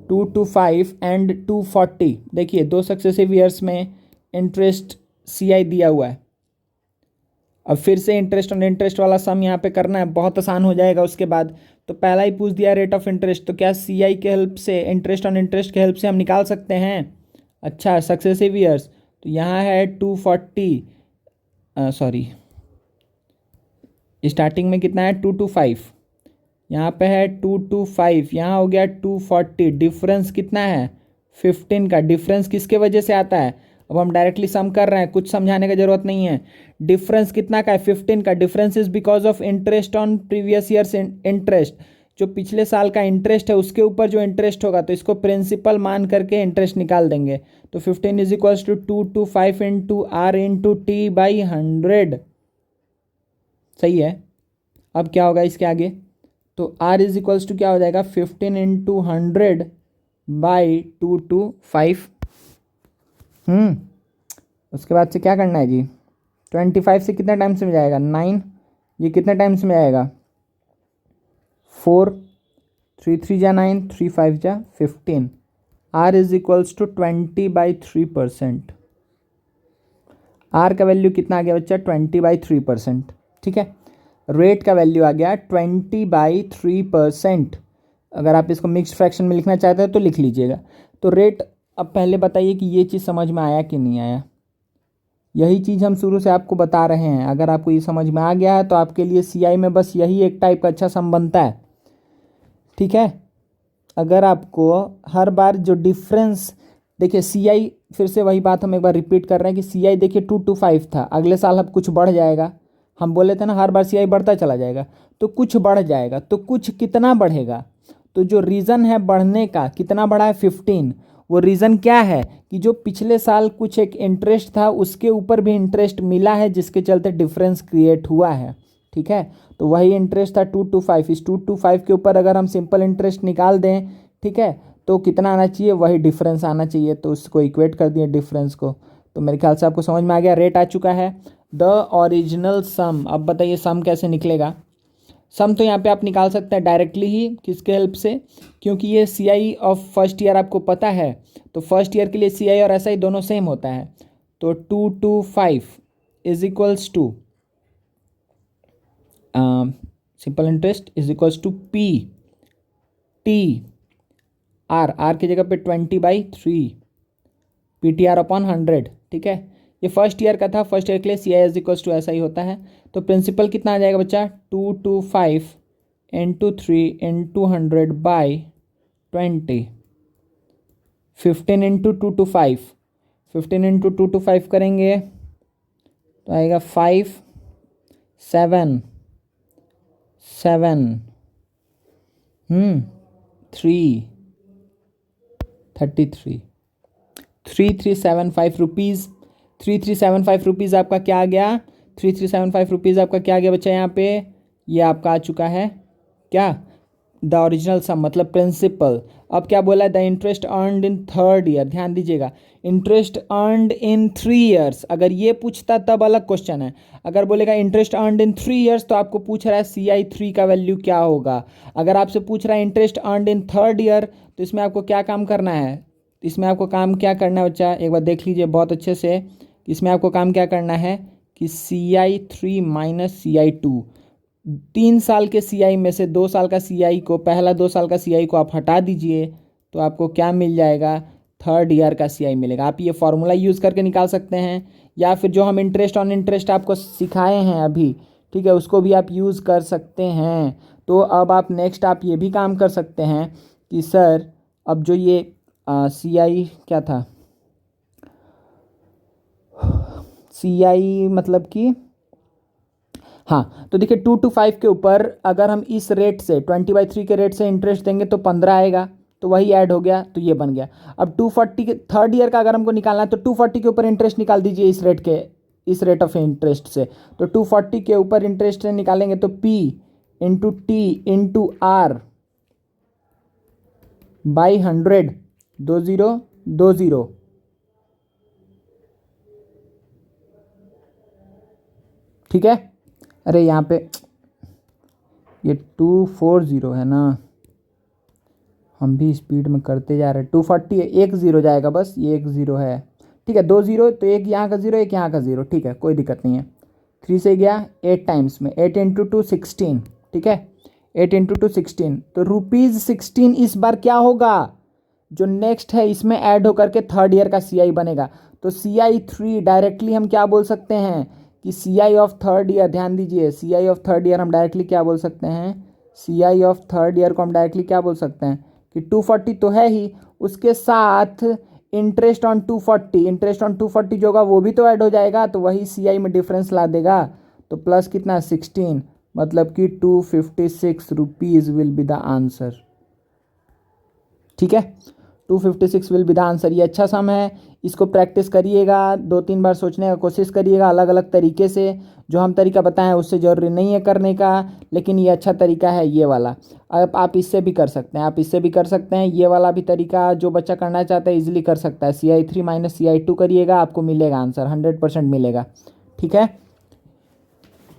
225 and 240, देखिए 2 सक्सेसिव ईयर्स में इंटरेस्ट CI दिया हुआ है। अब फिर से इंटरेस्ट ऑन इंटरेस्ट वाला सम यहाँ पे करना है, बहुत आसान हो जाएगा उसके बाद। तो पहला ही पूछ दिया रेट ऑफ इंटरेस्ट, तो क्या CI के हेल्प से, इंटरेस्ट ऑन इंटरेस्ट के हेल्प से हम निकाल सकते हैं। अच्छा सक्सेसिव ईयर्स, तो यहाँ है 240, सॉरी स्टार्टिंग में कितना है 225, यहाँ पे है 225, यहाँ हो गया 240, डिफरेंस कितना है 15 का। डिफरेंस किसके वजह से आता है, अब हम डायरेक्टली सम कर रहे हैं, कुछ समझाने का जरूरत नहीं है। डिफरेंस कितना का है 15 का। Difference is because of interest on previous years interest, जो पिछले साल का इंटरेस्ट है उसके ऊपर जो इंटरेस्ट होगा तो इसको प्रिंसिपल मान करके इंटरेस्ट निकाल देंगे। तो 15 is equals to 225 into R into T by 100, सही है। अब क्या होगा इसके आगे, तो r इज इक्वल्स टू क्या हो जाएगा 15 इंटू 100 बाई 225। उसके बाद से क्या करना है जी, 25 से कितने टाइम्स में जाएगा 9, ये कितने टाइम्स में आएगा 4, 3 3 जा 9, 3 5 जा 15। r is equals to 20/3%। r का वैल्यू कितना आ गया बच्चा 20/3%, ठीक है। रेट का वैल्यू आ गया 20/3%। अगर आप इसको मिक्स्ड फ्रैक्शन में लिखना चाहते हैं तो लिख लीजिएगा। तो रेट, अब पहले बताइए कि ये चीज़ समझ में आया कि नहीं आया। यही चीज़ हम शुरू से आपको बता रहे हैं। अगर आपको ये समझ में आ गया है तो आपके लिए सीआई में बस यही एक टाइप का अच्छा सम बनता है, ठीक है। अगर आपको हर बार जो डिफरेंस, देखिए सीआई, फिर से वही बात हम एक बार रिपीट कर रहे हैं कि सीआई देखिए 225 था, अगले साल अब कुछ बढ़ जाएगा। हम बोले थे ना हर बार सीआई बढ़ता चला जाएगा, तो कुछ बढ़ जाएगा, तो कुछ कितना बढ़ेगा। तो जो रीज़न है बढ़ने का, कितना बढ़ा है 15, वो रीज़न क्या है कि जो पिछले साल कुछ एक इंटरेस्ट था उसके ऊपर भी इंटरेस्ट मिला है, जिसके चलते डिफरेंस क्रिएट हुआ है, ठीक है। तो वही इंटरेस्ट था 225, इस 225 के ऊपर अगर हम सिंपल इंटरेस्ट निकाल दें, ठीक है, तो कितना आना चाहिए, वही डिफरेंस आना चाहिए। तो उसको इक्वेट कर दिए डिफरेंस को। तो मेरे ख्याल से आपको समझ में आ गया, रेट आ चुका है। द ओरिजिनल सम, अब बताइए सम कैसे निकलेगा। सम तो यहाँ पे आप निकाल सकते हैं डायरेक्टली ही, किसके हेल्प से, क्योंकि ये सी आई ऑफ फर्स्ट ईयर आपको पता है। तो फर्स्ट ईयर के लिए सी आई और एस आई दोनों सेम होता है। तो 225 is equals to simple interest is equals to P T R, R की जगह पे 20/3 पी टी आर अपॉन 100, ठीक है। ये फर्स्ट ईयर का था, फर्स्ट ईयर के लिए सी आई इज इक्वल्स टू ऐसा ही होता है। तो प्रिंसिपल कितना आ जाएगा बच्चा, 225 इंटू 3 इंटू 100/20, 15 इंटू 225, 15 इंटू 225 करेंगे तो आएगा 5 7 7 3 33 3375 रुपीज़। 3375 रुपीज़ आपका क्या आ गया, 3375 रुपीज़ आपका क्या आ गया बच्चा यहाँ पे, ये आपका आ चुका है क्या, द ओरिजिनल सम मतलब प्रिंसिपल। अब क्या बोला है, the interest earned in third year, ध्यान दीजिएगा, इंटरेस्ट अर्नड इन 3 ईयर्स। अगर ये पूछता तब अलग क्वेश्चन है। अगर बोलेगा इंटरेस्ट अर्नड इन 3 ईयर्स तो आपको पूछ रहा है CI3 का वैल्यू क्या होगा। अगर आपसे पूछ रहा है interest earned in third year, तो इसमें आपको क्या काम करना है, इसमें आपको काम क्या करना है बच्चा, एक बार देख लीजिए बहुत अच्छे से। इसमें आपको काम क्या करना है कि CI3 माइनस CI2, 3 साल के CI में से 2 साल का CI को, पहला 2 साल का CI को आप हटा दीजिए, तो आपको क्या मिल जाएगा, थर्ड ईयर का CI मिलेगा। आप ये फॉर्मूला यूज़ करके निकाल सकते हैं, या फिर जो हम इंटरेस्ट ऑन इंटरेस्ट आपको सिखाए हैं अभी, ठीक है, उसको भी आप यूज़ कर सकते हैं। तो अब आप नेक्स्ट आप ये भी काम कर सकते हैं कि सर अब जो ये CI क्या था, CI मतलब कि, हाँ, तो देखिए 225 के ऊपर अगर हम इस रेट से 20/3 के रेट से इंटरेस्ट देंगे तो 15 आएगा, तो वही ऐड हो गया, तो ये बन गया। अब 240 के थर्ड ईयर का अगर हमको निकालना है तो 240 के ऊपर इंटरेस्ट निकाल दीजिए इस रेट के, इस रेट ऑफ इंटरेस्ट से। तो 240 के ऊपर इंटरेस्ट से निकालेंगे तो P into T into R by 100, 2020, ठीक है। अरे यहाँ पे ये 240 है ना, हम भी स्पीड में करते जा रहे हैं। 240 एक ज़ीरो जाएगा बस, ये एक ज़ीरो है, ठीक है, 2 ज़ीरो, तो एक यहाँ का ज़ीरो एक यहाँ का ज़ीरो, ठीक है, कोई दिक्कत नहीं है। 3 से गया 8 टाइम्स में, 8 इंटू 2 16, ठीक है, 8 इंटू 2 16, तो ₹16 इस बार क्या होगा, जो नेक्स्ट है इसमें ऐड होकर के थर्ड ईयर का CI बनेगा। तो CI3 डायरेक्टली हम क्या बोल सकते हैं कि CI ऑफ थर्ड ईयर, ध्यान दीजिए, CI ऑफ थर्ड ईयर हम डायरेक्टली क्या बोल सकते हैं, CI ऑफ थर्ड ईयर को हम डायरेक्टली क्या बोल सकते हैं कि 240 तो है ही, उसके साथ इंटरेस्ट ऑन 240, इंटरेस्ट ऑन 240 जो होगा वो भी तो ऐड हो जाएगा, तो वही CI में डिफरेंस ला देगा। तो प्लस कितना 16, मतलब कि 256 rupees will be the answer, ठीक है, 256 विल बी द आंसर। ये अच्छा सम है, इसको प्रैक्टिस करिएगा, 2-3 बार सोचने का कोशिश करिएगा अलग अलग तरीके से। जो हम तरीका बताएं उससे ज़रूरी नहीं है करने का, लेकिन ये अच्छा तरीका है ये वाला। अब आप इससे भी कर सकते हैं, आप इससे भी कर सकते हैं, ये वाला भी तरीका जो बच्चा करना चाहता है इजीली कर सकता है। CI3 माइनस CI2 करिएगा, आपको मिलेगा आंसर, 100% मिलेगा, ठीक है,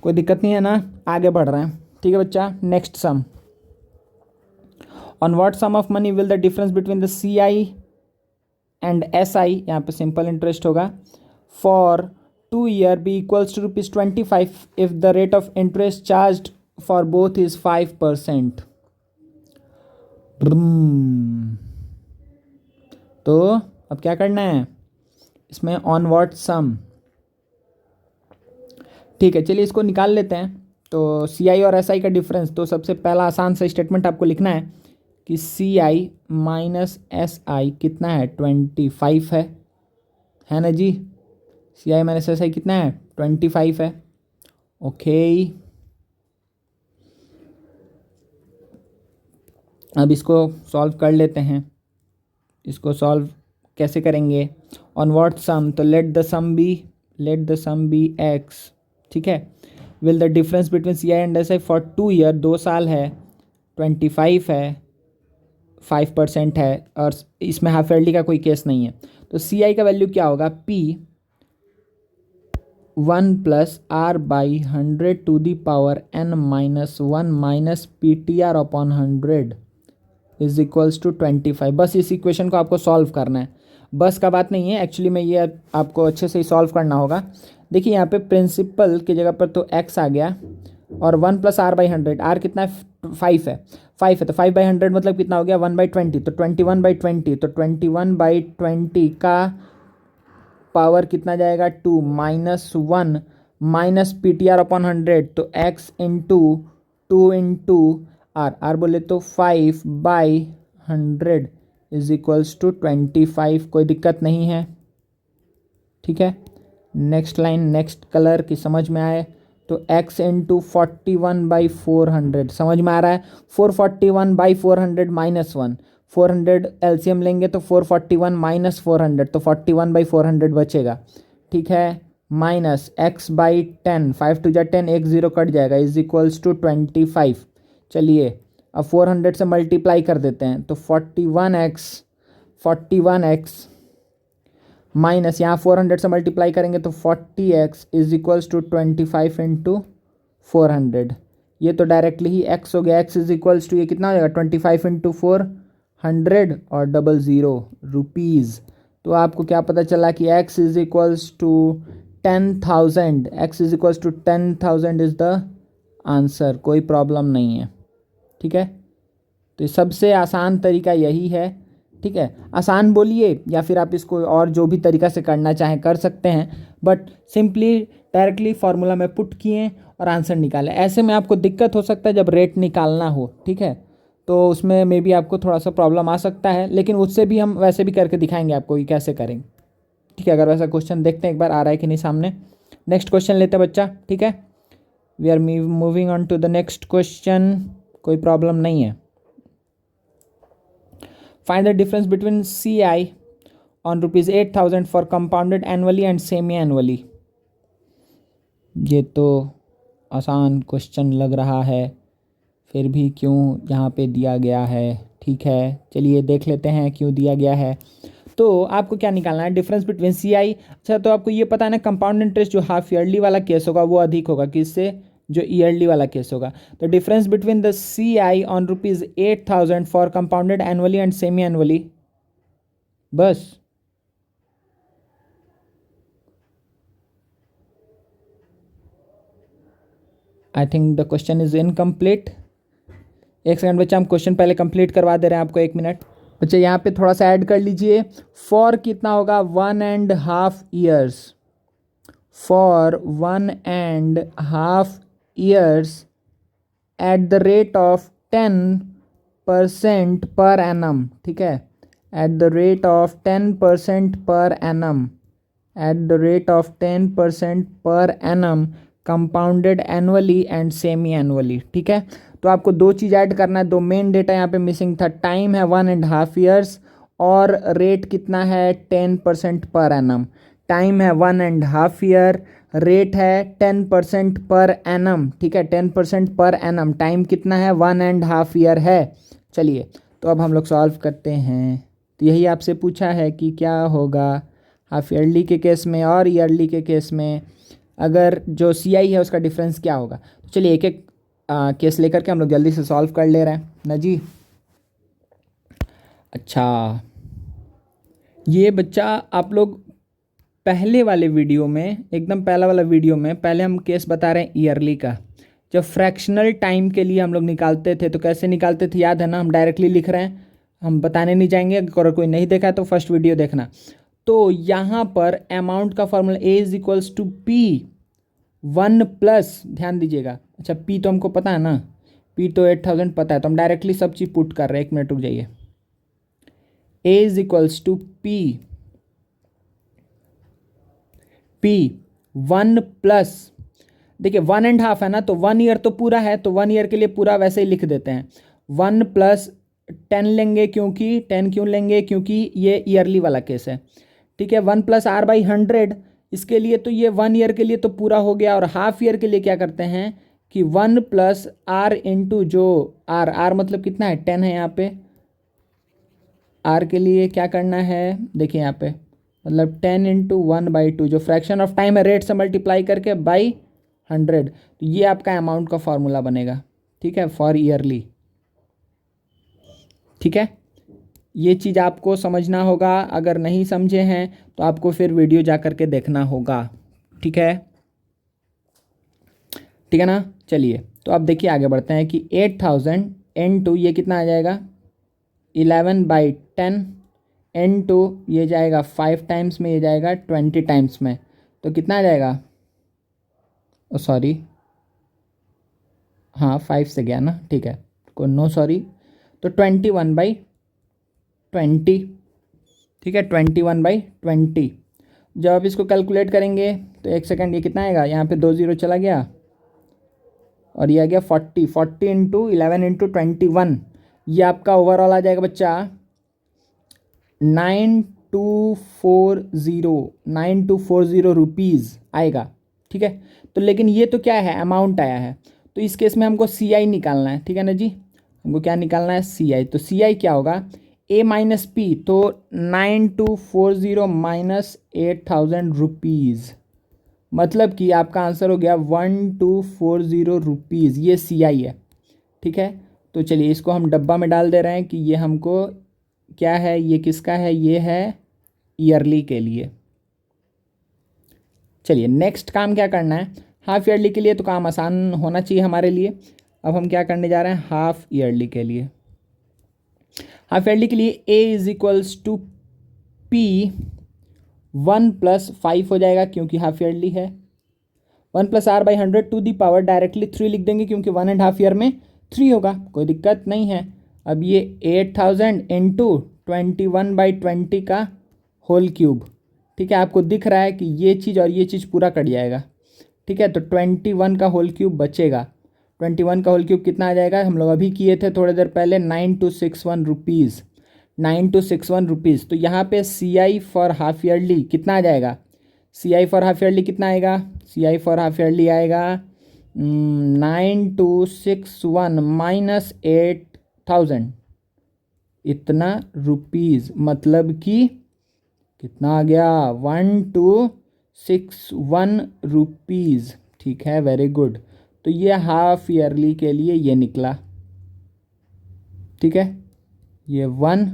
कोई दिक्कत नहीं है ना। आगे बढ़ रहे हैं, ठीक है बच्चा। Next sum, on what sum of money will the difference between the CI and SI, यहाँ पे सिंपल इंटरेस्ट होगा, for 2 year be equals to ₹25 if the rate of interest charged for both is 5%. तो अब क्या करना है इसमें, on what सम। ठीक है, चलिए इसको निकाल लेते हैं। तो CI और SI का डिफरेंस, तो सबसे पहला आसान सा स्टेटमेंट आपको लिखना है कि CI माइनस SI कितना है, 25 है ना जी। CI माइनस SI कितना है, 25 है। ओके, अब इसको सॉल्व कर लेते हैं। इसको सॉल्व कैसे करेंगे, ऑन व्हाट सम, तो let the sum be x। ठीक है, will the difference between CI and SI for 2 year, 2 साल है, 25 है, 5% है, और इसमें हाफ ईयरली का कोई केस नहीं है। तो CI का वैल्यू क्या होगा, P 1 plus R by 100 to the power n minus 1 minus PTR upon 100 is equals to 25। बस इस इक्वेशन को आपको सॉल्व करना है, बस का बात नहीं है, एक्चुअली में ये आपको अच्छे से ही सॉल्व करना होगा। देखिए यहाँ पे प्रिंसिपल की जगह पर तो x आ गया, और 1 प्लस R बाई 100, R कितना है, 5 है, तो 5/100 मतलब कितना हो गया, 1/20, तो 21/20, तो 21/20 का पावर कितना जाएगा, 2 माइनस 1 माइनस PTR अपॉन 100, तो x इंटू 2 इंटू R बोले तो 5/100 इज इक्वल्स टू 25। कोई दिक्कत नहीं है, ठीक है। नेक्स्ट लाइन, नेक्स्ट कलर की समझ में आए तो x इंटू 41/400 समझ में आ रहा है। 441/400 माइनस 1, 400 LCM लेंगे तो 441 माइनस 400, तो 41/400 बचेगा, ठीक है। माइनस x/10, 5 टू जा 10, 1 0 कट जाएगा, इज इक्वल्स टू 25। चलिए अब 400 से मल्टीप्लाई कर देते हैं, तो 41x माइनस यहाँ 400 से मल्टीप्लाई करेंगे तो 40x is equals to 25 into 400। ये तो डायरेक्टली ही x हो गया, x इज इक्वल्स टू ये कितना हो जाएगा, 25 इंटू 400 और 00 रुपीज़। तो आपको क्या पता चला कि x is equals to 10,000, x is equals to 10,000 is the answer. कोई प्रॉब्लम नहीं है, ठीक है। तो सबसे आसान तरीका यही है, ठीक है। आसान बोलिए या फिर आप इसको और जो भी तरीका से करना चाहें कर सकते हैं, बट सिंपली डायरेक्टली फार्मूला में पुट किए और आंसर निकालें। ऐसे में आपको दिक्कत हो सकता है जब रेट निकालना हो, ठीक है, तो उसमें मे बी आपको थोड़ा सा प्रॉब्लम आ सकता है, लेकिन उससे भी हम वैसे भी करके दिखाएंगे आपको कि कैसे करेंगे, ठीक है। अगर वैसा क्वेश्चन देखते हैं एक बार आ रहा है कि नहीं सामने। नेक्स्ट क्वेश्चन लेते हैं बच्चा, ठीक है। We are moving on to the next question, कोई प्रॉब्लम नहीं है। Find the difference between CI on ₹8,000 for compounded annually and semi-annually। ये तो आसान क्वेश्चन लग रहा है, फिर भी क्यों यहाँ पे दिया गया है, ठीक है। चलिए देख लेते हैं क्यों दिया गया है। तो आपको क्या निकालना है, डिफरेंस बिटवीन CI। अच्छा, तो आपको ये पता है ना, कंपाउंड इंटरेस्ट जो हाफ ईयरली वाला केस होगा वो अधिक होगा किससे, जो ईयरली वाला केस होगा। तो difference between the CI on ₹8,000 for compounded annually and semi annually, बस। I think the question is incomplete. एक सेकंड बच्चा, हम क्वेश्चन पहले कंप्लीट करवा दे रहे हैं आपको, 1 मिनट बच्चा। यहाँ पे थोड़ा सा ऐड कर लीजिए, फॉर कितना होगा, 1.5 years, for 1.5 years at the rate of 10% per annum, ठीक है, at the rate of 10% per annum, at the rate of 10% per annum, compounded annually and semi annually, ठीक है। तो आपको दो चीज़ ऐड करना है, दो मेन डेटा यहाँ पे मिसिंग था। टाइम है 1.5 ईयर्स और रेट कितना है, 10% पर एनम। टाइम है 1.5 ईयर, रेट है 10% पर एनम, ठीक है, 10% पर एनम। टाइम कितना है, 1.5 ईयर है। चलिए तो अब हम लोग सॉल्व करते हैं। तो यही आपसे पूछा है कि क्या होगा हाफ ईयरली के केस में और ईयरली के केस में, अगर जो CI है उसका डिफरेंस क्या होगा। तो चलिए एक एक केस लेकर के हम लोग जल्दी से सॉल्व कर ले रहे हैं ना जी। अच्छा, ये बच्चा आप लोग पहले वाले वीडियो में, एकदम पहला वाला वीडियो में, पहले हम केस बता रहे हैं ईयरली का। जब फ्रैक्शनल टाइम के लिए हम लोग निकालते थे तो कैसे निकालते थे याद है ना? हम डायरेक्टली लिख रहे हैं, हम बताने नहीं जाएंगे, अगर कोई नहीं देखा है तो फर्स्ट वीडियो देखना। तो यहाँ पर अमाउंट का formula A is equals to P 1 plus, ध्यान दीजिएगा, अच्छा पी तो हमको पता है ना, पी तो 8000 पता है, तो हम डायरेक्टली सब चीज़ पुट कर रहे हैं। 1 मिनट रुक जाइए। A is equals to P 1 plus, देखिए 1.5 है ना, तो 1 ईयर तो पूरा है, तो 1 ईयर के लिए पूरा वैसे ही लिख देते हैं। 1 प्लस 10 लेंगे, क्योंकि 10 क्यों लेंगे? क्योंकि ये ईयरली वाला केस है, ठीक है। 1 प्लस आर बाई 100, इसके लिए तो ये 1 ईयर के लिए तो पूरा हो गया। और हाफ ईयर के लिए क्या करते हैं कि 1 प्लस आर इंटू जो आर मतलब कितना है? 10 है यहाँ पे। आर के लिए क्या करना है, देखिए यहाँ पे, मतलब 10 इंटू 1/2, जो फ्रैक्शन ऑफ टाइम है, रेट से मल्टीप्लाई करके बाई 100, तो ये आपका अमाउंट का फॉर्मूला बनेगा, ठीक है, फॉर ईयरली। ठीक है, ये चीज़ आपको समझना होगा, अगर नहीं समझे हैं तो आपको फिर वीडियो जा करके देखना होगा, ठीक है, ठीक है ना। चलिए, तो अब देखिए आगे बढ़ते हैं कि 8000 N2 ये कितना आ जाएगा? 11/10 N2 ये जाएगा 5 टाइम्स में, ये जाएगा 20 टाइम्स में, तो कितना आ जाएगा? सॉरी, हाँ 5 से गया ना, ठीक है, को नो सॉरी, तो 21/20, ठीक है, 21/20। जब आप इसको कैलकुलेट करेंगे तो 1 सेकेंड, ये कितना आएगा? यहाँ पे 2 0 चला गया और ये आ गया 40 इंटू 11 इंटू 21, ये आपका ओवरऑल आ जाएगा बच्चा 9240 रुपीज़ आएगा, ठीक है। तो लेकिन ये तो क्या है? अमाउंट आया है, तो इस केस में हमको सी आई निकालना है, ठीक है ना जी, हमको क्या निकालना है? सी आई। तो सी आई क्या होगा? ए माइनस पी, तो 9240 माइनस 8000 रुपीज़, मतलब कि आपका आंसर हो गया 1240 रुपीज़, ये सी आई है, ठीक है। तो चलिए इसको हम डब्बा में डाल दे रहे हैं कि ये हमको क्या है, ये किसका है? ये है ईयरली के लिए। चलिए नेक्स्ट काम क्या करना है? हाफ ईयरली के लिए तो काम आसान होना चाहिए हमारे लिए। अब हम क्या करने जा रहे हैं? हाफ ईयरली के लिए। हाफ ईयरली के लिए A is equals to P 1 plus 5 हो जाएगा, क्योंकि हाफ ईयरली है। 1 plus R by 100 to the power, directly 3 लिख देंगे, क्योंकि 1.5 ईयर में 3 होगा, कोई दिक्कत नहीं है। अब ये 8000 इंटू 21/20 का होल क्यूब, ठीक है, आपको दिख रहा है कि ये चीज़ और ये चीज़ पूरा कट जाएगा, ठीक है। तो 21 का होल क्यूब बचेगा। 21 का होल क्यूब कितना आ जाएगा? हम लोग अभी किए थे थोड़ी देर पहले, 9261 रुपीज़, 9261 रुपीज़। तो यहाँ पे सी आई फॉर हाफ ईयरली कितना आ जाएगा? सी आई फॉर हाफ ईयरली कितना आएगा? सी आई फॉर हाफ ईयरली आएगा 9261 माइनस 8000, इतना रुपीज़, मतलब कि कितना आ गया? 1261 रुपीज़, ठीक है, वेरी गुड। तो ये हाफ ईयरली के लिए ये निकला, ठीक है, ये 1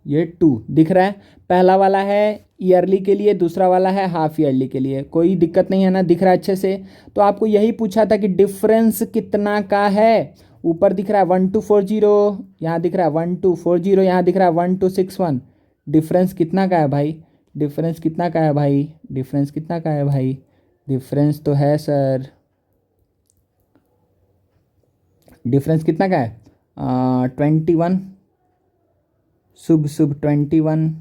ये 2 दिख रहा है। पहला वाला है ईयरली के लिए, दूसरा वाला है हाफ ईयरली के लिए, कोई दिक्कत नहीं है ना? दिख रहा है अच्छे से। तो आपको यही पूछा था कि डिफरेंस कितना का है। ऊपर दिख रहा है 1240, यहाँ दिख रहा है 1240, यहाँ दिख रहा है 1261, डिफरेंस कितना का है भाई? डिफरेंस कितना का है भाई? डिफरेंस कितना का है भाई? डिफरेंस तो है सर, डिफरेंस कितना का है? 21, शुभ शुभ 21,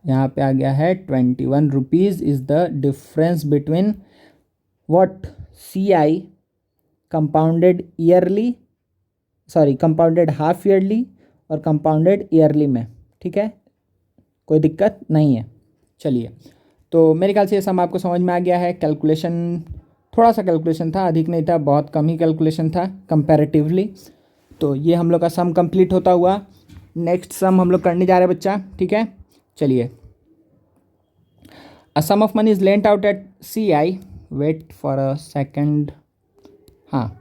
यहाँ पे आ गया है 21 rupees is the difference between what? C I compounded yearly, sorry compounded half yearly और कंपाउंडेड ईयरली में, ठीक है, कोई दिक्कत नहीं है। चलिए, तो मेरे ख्याल से ये सम आपको समझ में आ गया है। कैलकुलेशन, थोड़ा सा कैलकुलेशन था, अधिक नहीं था, बहुत कम ही कैलकुलेशन था कंपैरेटिवली। तो ये हम लोग का सम कंप्लीट होता हुआ, नेक्स्ट सम हम लोग करने जा रहे हैं बच्चा, ठीक है। चलिए, a sum of money is lent out at C I, wait for a second, हाँ,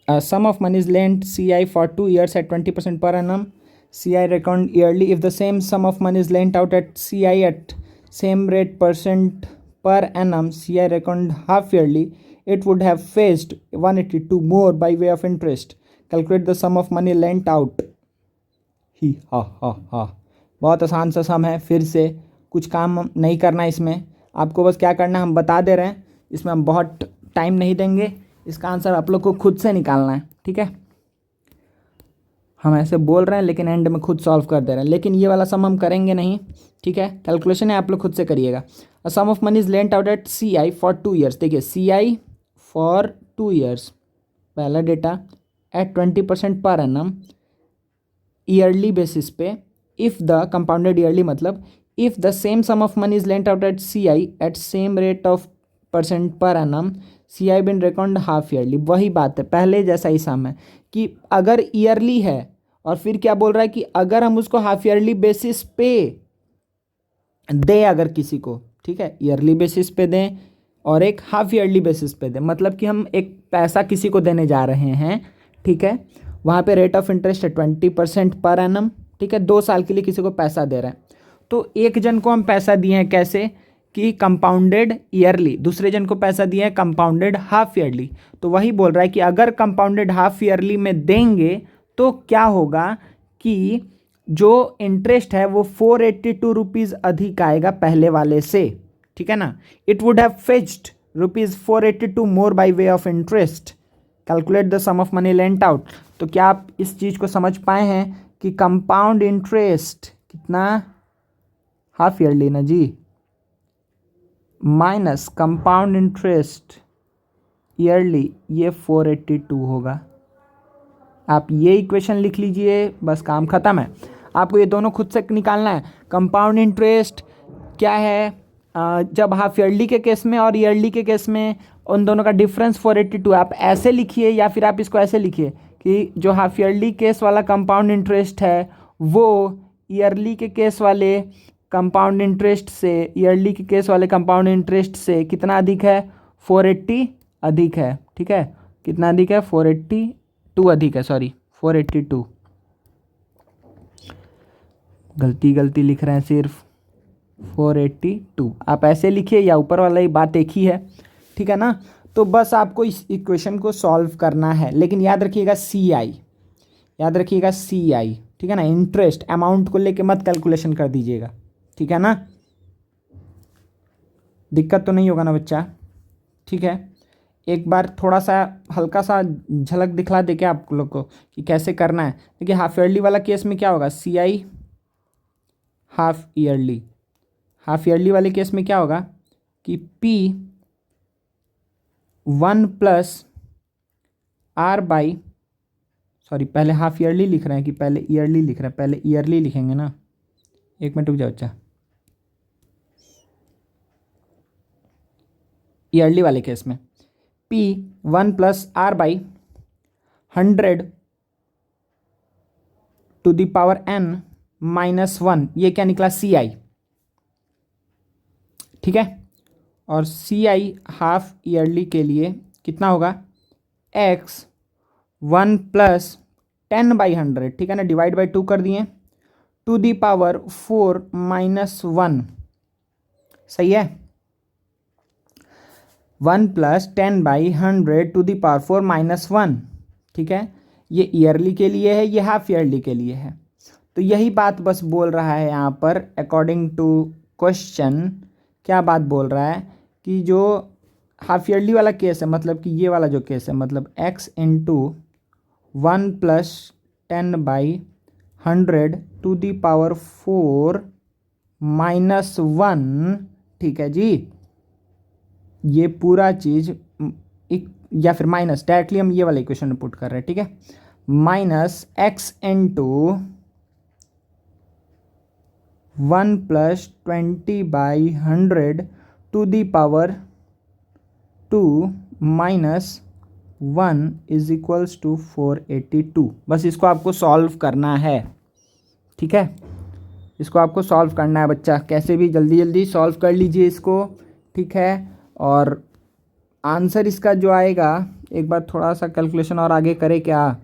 a sum of money is lent CI for 2 years at 20% per annum. CI reckoned yearly. If the same sum of money is lent out at CI at same rate percent per annum, CI reckoned half yearly, it would have faced 182 more by way of interest. Calculate the sum of money lent out. ही हा हा हा, बहुत आसान सा सम है। फिर से कुछ काम नहीं करना है इसमें, आपको बस क्या करना है हम बता दे रहे हैं, इसमें हम बहुत टाइम नहीं देंगे, इसका आंसर आप लोग को खुद से निकालना है, ठीक है। हम ऐसे बोल रहे हैं लेकिन एंड में खुद सॉल्व कर दे रहे हैं, लेकिन ये वाला सम हम करेंगे नहीं, ठीक है। कैलकुलेशन है, आप लोग खुद से करिएगा। A sum of money is lent out at CI for 2 years. देखिए CI फॉर 2 ईयर्स, पहला data at 20% per annum yearly basis पे। इफ़ द कंपाउंडेड ईयरली मतलब if the same sum of money is lent out at CI at same rate of percent per annum CI been record half yearly. वही बात है, पहले जैसा ही सम है कि अगर ईयरली है और फिर क्या बोल रहा है कि अगर हम उसको हाफ ईयरली बेसिस पे दें, अगर किसी को, ठीक है, ईयरली बेसिस पे दें और एक हाफ ईयरली बेसिस पे दें, मतलब कि हम एक पैसा किसी को देने जा रहे हैं, ठीक है। वहाँ पे रेट ऑफ इंटरेस्ट है 20% पर एनम, ठीक है। 2 साल के लिए किसी को पैसा दे रहे हैं, तो एक जन को हम पैसा दिए हैं कैसे कि कंपाउंडेड ईयरली, दूसरे जन को पैसा दिए हैं कंपाउंडेड हाफ ईयरली। तो वही बोल रहा है कि अगर कंपाउंडेड हाफ ईयरली में देंगे तो क्या होगा कि जो इंटरेस्ट है वो 482 रुपीज़ अधिक आएगा पहले वाले से, ठीक है ना। It would have fetched ₹482 more by way of interest. Calculate the sum of money lent out. तो क्या आप इस चीज़ को समझ पाए हैं कि कंपाउंड इंटरेस्ट कितना, हाफ ईयरली ना जी, माइनस कंपाउंड इंटरेस्ट ईयरली, ये 482 होगा। आप ये इक्वेशन लिख लीजिए, बस काम खत्म है। आपको ये दोनों खुद से निकालना है। कंपाउंड इंटरेस्ट क्या है, जब हाफ ईयरली के केस में और ईयरली के केस में उन दोनों का डिफरेंस 482। आप ऐसे लिखिए या फिर आप इसको ऐसे लिखिए कि जो हाफ ईयरली केस वाला कंपाउंड इंटरेस्ट है वो ईयरली के केस वाले कंपाउंड इंटरेस्ट से, ईयरली के केस वाले कंपाउंड इंटरेस्ट से कितना अधिक है, 480 अधिक है, ठीक है। कितना अधिक है, 482 अधिक है, सॉरी 482, गलती लिख रहे हैं सिर्फ 482। आप ऐसे लिखिए या ऊपर वाला ही बात एक ही है, ठीक है ना। तो बस आपको इस इक्वेशन को सॉल्व करना है, लेकिन याद रखिएगा CI, याद रखिएगा CI, ठीक है ना। इंटरेस्ट अमाउंट को लेके मत कैलकुलेशन कर दीजिएगा, ठीक है ना। दिक्कत तो नहीं होगा ना बच्चा, ठीक है। एक बार थोड़ा सा हल्का सा झलक दिखला दे क्या आप लोग को कि कैसे करना है। देखिए हाफ ईयरली वाला केस में क्या होगा, CI half yearly, half yearly वाले केस में क्या होगा कि P1 plus R by, sorry पहले हाफ ईयरली लिख रहे हैं कि पहले ईयरली लिख रहे हैं, पहले ईयरली लिखेंगे ना। एक मिनट रुक जाओ बच्चा। ईयरली वाले केस में P1 plus R by 100 to the power n minus 1, ये क्या निकला, CI, ठीक है। और CI हाफ ईयरली के लिए कितना होगा, X 1 प्लस 10/100, ठीक है ना, डिवाइड बाई 2 कर दिए, टू दी पावर 4 माइनस 1, सही है। 1 plus 10/100 to the power 4 minus 1, ठीक है। ये ईयरली के लिए है, ये हाफ ईयरली के लिए है। तो यही बात बस बोल रहा है यहाँ पर अकॉर्डिंग टू क्वेश्चन। क्या बात बोल रहा है कि जो हाफ ईयरली वाला केस है, मतलब कि ये वाला जो केस है, मतलब x into 1 plus 10/100 to the power 4 minus 1, ठीक है जी। ये पूरा चीज़ या फिर माइनस, डायरेक्टली हम ये वाला इक्वेशन पुट कर रहे हैं, ठीक है। Minus x into 1 plus 20/100 to the power 2 minus 1 is equals to 482। बस इसको आपको सॉल्व करना है, ठीक है। इसको आपको सॉल्व करना है बच्चा, कैसे भी जल्दी जल्दी सॉल्व कर लीजिए इसको, ठीक है। और आंसर इसका जो आएगा, एक बार थोड़ा सा कैलकुलेशन और आगे करें क्या,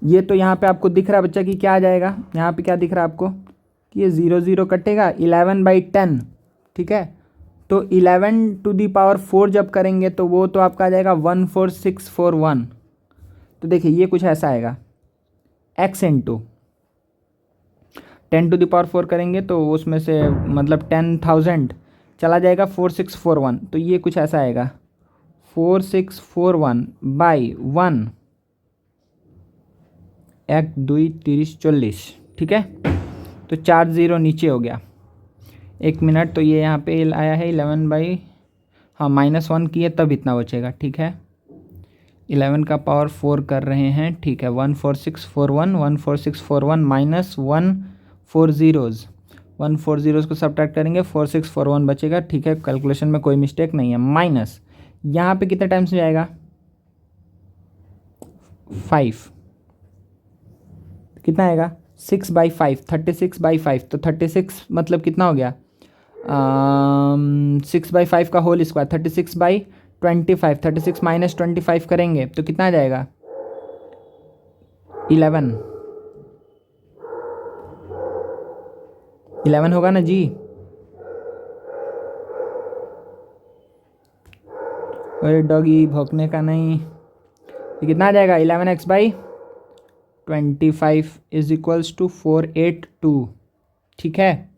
ये तो यहाँ पे आपको दिख रहा है बच्चा कि क्या आ जाएगा, यहाँ पे क्या दिख रहा है आपको कि ये 0 0 कटेगा, 11/10, ठीक है। तो 11⁴ जब करेंगे तो वो तो आपका आ जाएगा 14641। तो देखिए ये कुछ ऐसा आएगा, x इंटू 10⁴ करेंगे तो उसमें से मतलब 10,000 चला जाएगा 4641। तो ये कुछ ऐसा आएगा 4641/1, 1 2 30 40, ठीक है। तो 4 0 नीचे हो गया, 1 मिनट। तो ये यहाँ पे आया है 11 हाँ -1 किए तब इतना बचेगा, ठीक है। 11 का पावर 4 कर रहे हैं, ठीक है। 14641, 14641 माइनस 1 4 zeros को सब्ट्रैक्ट करेंगे, 4641 बचेगा, ठीक है। कैलकुलेशन में कोई मिस्टेक नहीं है। माइनस यहाँ पे कितने टाइम्स में जाएगा 5, कितना आएगा 6/5, 36/5। तो 36 मतलब कितना हो गया 6/5 का होल स्क्वायर, 36/25। 36 माइनस 25 करेंगे तो कितना आ जाएगा 11 होगा ना जी। अरे डॉगी भौंकने का नहीं, ये कितना आ जाएगा 11x/25 इज इक्वल्स टू 482, ठीक है।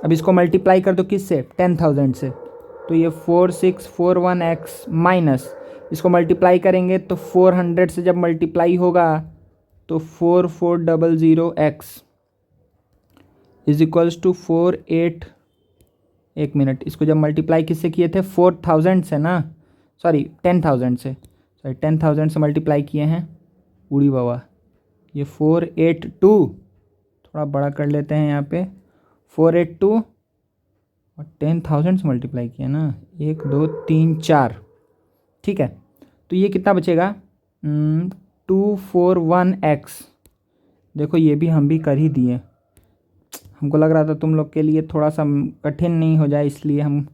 अब इसको मल्टीप्लाई कर दो किससे 10,000 से, तो ये 4641x माइनस इसको मल्टीप्लाई करेंगे तो 400 से जब मल्टीप्लाई होगा तो 4400x इज इक्वल्स टू 48। एक मिनट, इसको जब मल्टीप्लाई किससे किए थे 4000 से ना, सॉरी 10,000 से, सॉरी 10,000 से मल्टीप्लाई किए हैं उड़ी बाबा। ये 482 थोड़ा बड़ा कर लेते हैं यहाँ पे, 482 और 10,000 से मल्टीप्लाई किया ना, 1 2 3 4, ठीक है। तो ये कितना बचेगा 241x। देखो ये भी हम भी कर ही दिए, हमको लग रहा था तुम लोग के लिए थोड़ा सा कठिन नहीं हो जाए, इसलिए हम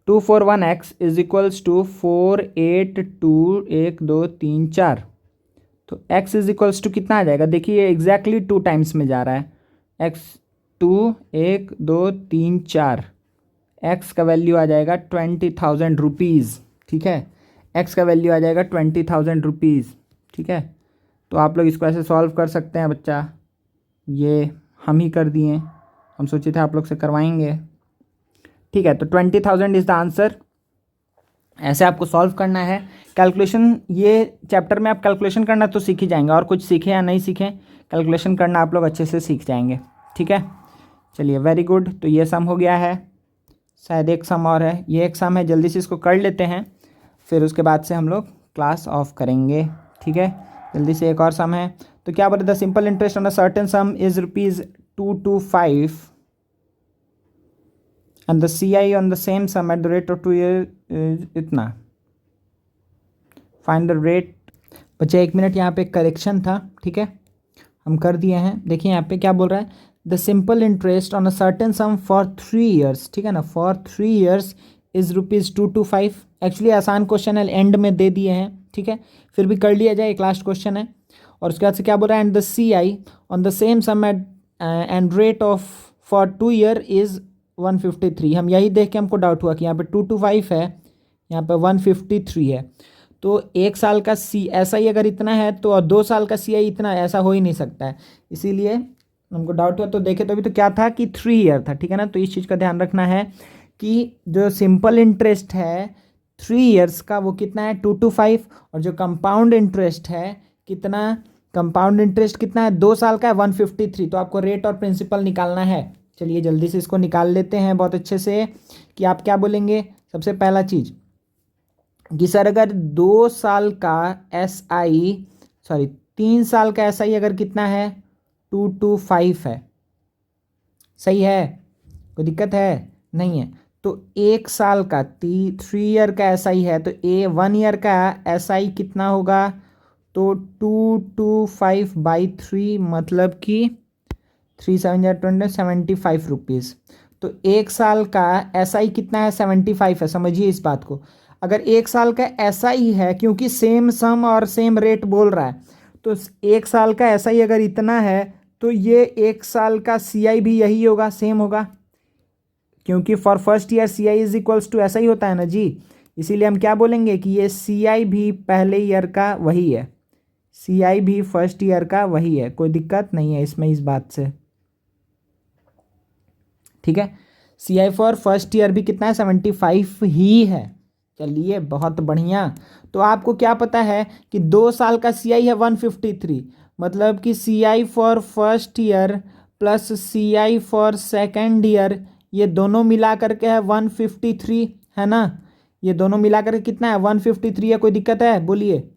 241x इज इक्वल्स टू 482 1 2 3 4। तो x इज इक्वल्स टू कितना आ जाएगा, देखिए एग्जैक्टली 2 टाइम्स में जा रहा है, x 2 1 2 3 4, x का वैल्यू आ जाएगा 20,000 रुपीज़, ठीक है। x का वैल्यू आ जाएगा 20,000 रुपीज़, ठीक है। तो आप लोग इसको ऐसे सॉल्व कर सकते हैं बच्चा, ये हम ही कर दिए, हम सोचे थे आप लोग से करवाएंगे, ठीक है। तो 20,000 इज़ द आंसर। ऐसे आपको सॉल्व करना है कैलकुलेशन। ये चैप्टर में आप कैलकुलेशन करना तो सीख ही जाएंगे, और कुछ सीखें या नहीं सीखें कैलकुलेशन करना आप लोग अच्छे से सीख जाएंगे, ठीक है। चलिए वेरी गुड। तो ये सम हो गया है, शायद एक सम और है, ये एक सम है, जल्दी से इसको कर लेते हैं, फिर उसके बाद से हम लोग क्लास ऑफ करेंगे, ठीक है। जल्दी से एक और सम है। तो क्या बोले, the simple interest on a certain some is ₹225 and the CI on the same sum at the rate of 2 year इतना। Find the rate. बच्चे 1 मिनट, यहाँ पे करेक्शन था, ठीक है, हम कर दिए हैं। देखिए यहाँ पे क्या बोल रहा है, the simple interest on a certain some for 3 years, ठीक है ना, फॉर 3 years इज ₹225। एक्चुअली आसान क्वेश्चन है, एंड में दे दिए हैं, ठीक है, फिर भी कर लिया जाए, एक लास्ट क्वेश्चन है। और उसके बाद से क्या बोल रहा है, and the CI on the same sum at and rate of for 2 year is 153। हम यही देख के हमको डाउट हुआ कि यहाँ पे 225 है, यहाँ पे 153 है। तो 1 साल का SI अगर इतना है तो और 2 साल का CI इतना, ऐसा हो ही नहीं सकता है, इसीलिए हमको डाउट हुआ। तो देखे तो अभी तो क्या था कि 3 year था, ठीक है ना। तो इस चीज़ का ध्यान रखना है कि जो सिंपल इंटरेस्ट है 3 years का वो कितना है 225, और जो कंपाउंड इंटरेस्ट है कितना, कंपाउंड इंटरेस्ट कितना है 2 साल का है 153। तो आपको रेट और प्रिंसिपल निकालना है। चलिए जल्दी से इसको निकाल लेते हैं बहुत अच्छे से, कि आप क्या बोलेंगे। सबसे पहला चीज़ कि सर अगर 2 साल का SI, सॉरी 3 साल का SI अगर कितना है 225 है, सही है, कोई दिक्कत है नहीं है। तो 1 साल का 3 year का SI है, तो 1 year का SI कितना होगा, तो 225/3 मतलब कि 3 7 75 रुपीज़। तो 1 साल का SI कितना है 75 है, समझिए इस बात को। अगर 1 साल का SI है, क्योंकि सेम सम और सेम रेट बोल रहा है, तो 1 साल का ऐसा ही अगर इतना है तो ये 1 साल का CI भी यही होगा, सेम होगा, क्योंकि for first year CI is equals to ऐसा ही होता है ना जी। इसीलिए हम क्या बोलेंगे कि ये CI भी पहले ईयर का वही है, CI भी फर्स्ट ईयर का वही है, कोई दिक्कत नहीं है इसमें इस बात से, ठीक है। CI फॉर फर्स्ट ईयर भी कितना है, 75 ही है। चलिए बहुत बढ़िया। तो आपको क्या पता है कि 2 साल का CI है 153, मतलब कि CI for first year plus CI for second year, ये दोनों मिला करके है 153, है ना। ये दोनों मिला करके कितना है, 153 है, कोई दिक्कत है बोलिए।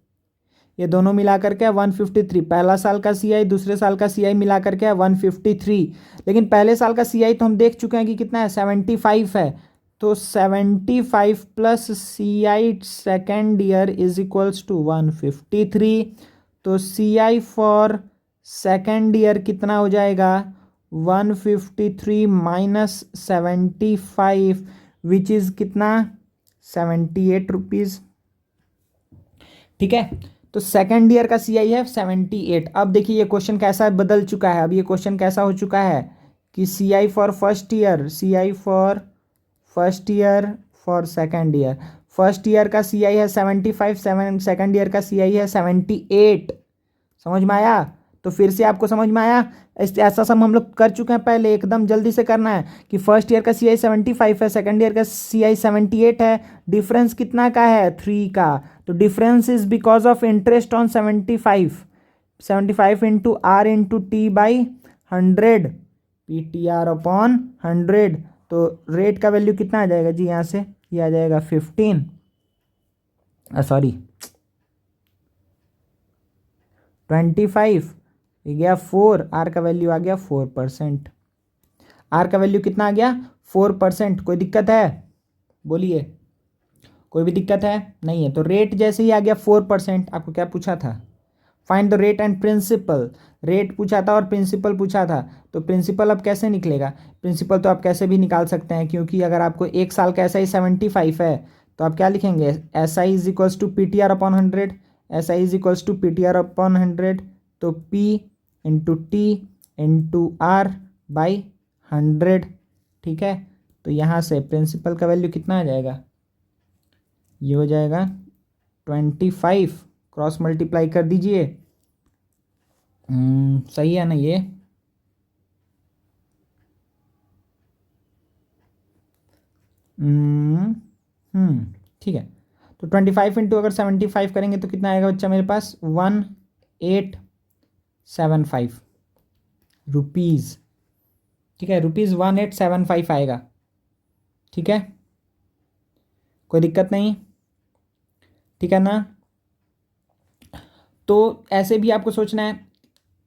ये दोनों मिला करके है 153, पहला साल का CI दूसरे साल का CI मिला करके है 153। लेकिन पहले साल का CI तो हम देख चुके हैं कि कितना है, 75 है। तो 75 plus CI second year is equals to 153। तो CI फॉर सेकेंड ईयर कितना हो जाएगा, 153 माइनस 75, विच इज़ कितना, 78 रुपीज़, ठीक है। तो सेकेंड ईयर का CI है 78। अब देखिए ये क्वेश्चन कैसा बदल चुका है, अब ये क्वेश्चन कैसा हो चुका है कि CI for first year, CI for first year for second year, first year का CI है 75, सेकेंड ईयर का CI है 78। समझ में आया। तो फिर से आपको समझ में आया, ऐसा सब हम लोग कर चुके हैं पहले, एकदम जल्दी से करना है कि फर्स्ट ईयर का CI 75 है, सेकेंड ईयर का CI 78 है, डिफरेंस कितना का है, 3 का। तो difference is because of interest on 75 into R into T by 100, PTR upon 100। तो रेट का वैल्यू कितना आ जाएगा जी, यहाँ से ये आ जाएगा 15, सॉरी 25, ये गया 4, R का वैल्यू आ गया 4%, R का वैल्यू कितना आ गया 4%। कोई दिक्कत है बोलिए, कोई भी दिक्कत है नहीं है। तो रेट जैसे ही आ गया 4%, आपको क्या पूछा था, find the rate and principal, rate पूछा था और प्रिंसिपल पूछा था। तो प्रिंसिपल अब कैसे निकलेगा, प्रिंसिपल तो आप कैसे भी निकाल सकते हैं, क्योंकि अगर आपको 1 साल का SI 75 है तो आप क्या लिखेंगे, SI is equals to PTR upon 100, SI is equals to PTR upon 100। तो P into T into R by 100, ठीक है। तो यहाँ से प्रिंसिपल का वैल्यू कितना आ जाएगा, ये हो जाएगा 25, क्रॉस मल्टीप्लाई कर दीजिए। सही है ना ये, ठीक है। तो 25 इंटू अगर 75 करेंगे तो कितना आएगा बच्चा मेरे पास, 1875 रुपीज़, ठीक है, ₹1875 आएगा, ठीक है, कोई दिक्कत नहीं, ठीक है ना। तो ऐसे भी आपको सोचना है,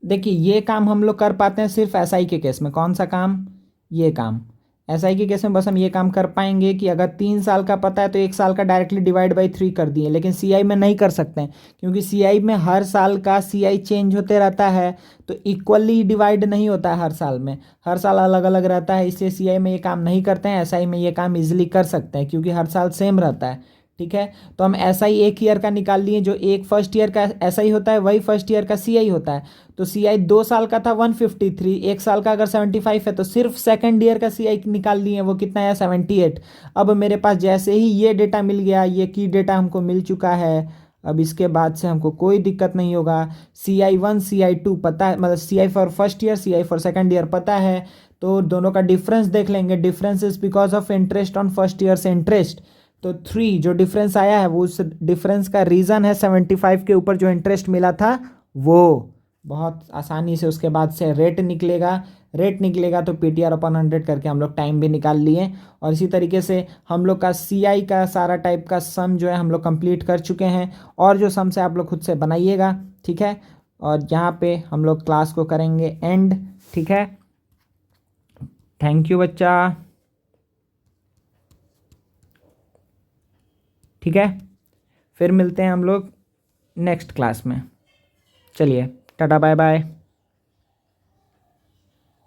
देखिए ये काम हम लोग कर पाते हैं सिर्फ SI के केस में। कौन सा काम, ये काम SI के केस में बस हम ये काम कर पाएंगे कि अगर 3 साल का पता है तो 1 साल का डायरेक्टली डिवाइड बाई 3 कर दिए, लेकिन CI में नहीं कर सकते हैं, क्योंकि CI में हर साल का CI चेंज होते रहता है, तो इक्वली डिवाइड नहीं होता है हर साल में, हर साल अलग अलग रहता है, इसलिए CI में ये काम नहीं करते हैं। SI में ये काम ईजिली कर सकते हैं क्योंकि हर साल सेम रहता है, ठीक है। तो हम SI 1 ईयर का निकाल लिए, जो एक फर्स्ट ईयर का SI होता है वही फर्स्ट ईयर का CI होता है। तो CI 2 साल का था 153, 1 साल का अगर 75 है तो सिर्फ सेकेंड ईयर का CI निकाल लिए, वो कितना है 78। अब मेरे पास जैसे ही ये डेटा मिल गया, ये की डेटा हमको मिल चुका है, अब इसके बाद से हमको कोई दिक्कत नहीं होगा। CI1 CI2 पता है, मतलब CI for first year CI for second year पता है, तो दोनों का डिफरेंस देख लेंगे। Difference is because of interest on first year से इंटरेस्ट, तो 3 जो डिफरेंस आया है वो उस डिफरेंस का रीज़न है 75 के ऊपर जो इंटरेस्ट मिला था वो। बहुत आसानी से उसके बाद से रेट निकलेगा, रेट निकलेगा तो PTR अपॉन 100 करके हम लोग टाइम भी निकाल लिए। और इसी तरीके से हम लोग का CI का सारा टाइप का सम जो है हम लोग कंप्लीट कर चुके हैं, और जो सम से आप लोग खुद से बनाइएगा, ठीक है। और यहाँ पे हम लोग क्लास को करेंगे एंड, ठीक है। थैंक यू बच्चा, ठीक है। फिर मिलते हैं हम लोग नेक्स्ट क्लास में, चलिए टाटा बाय बाय।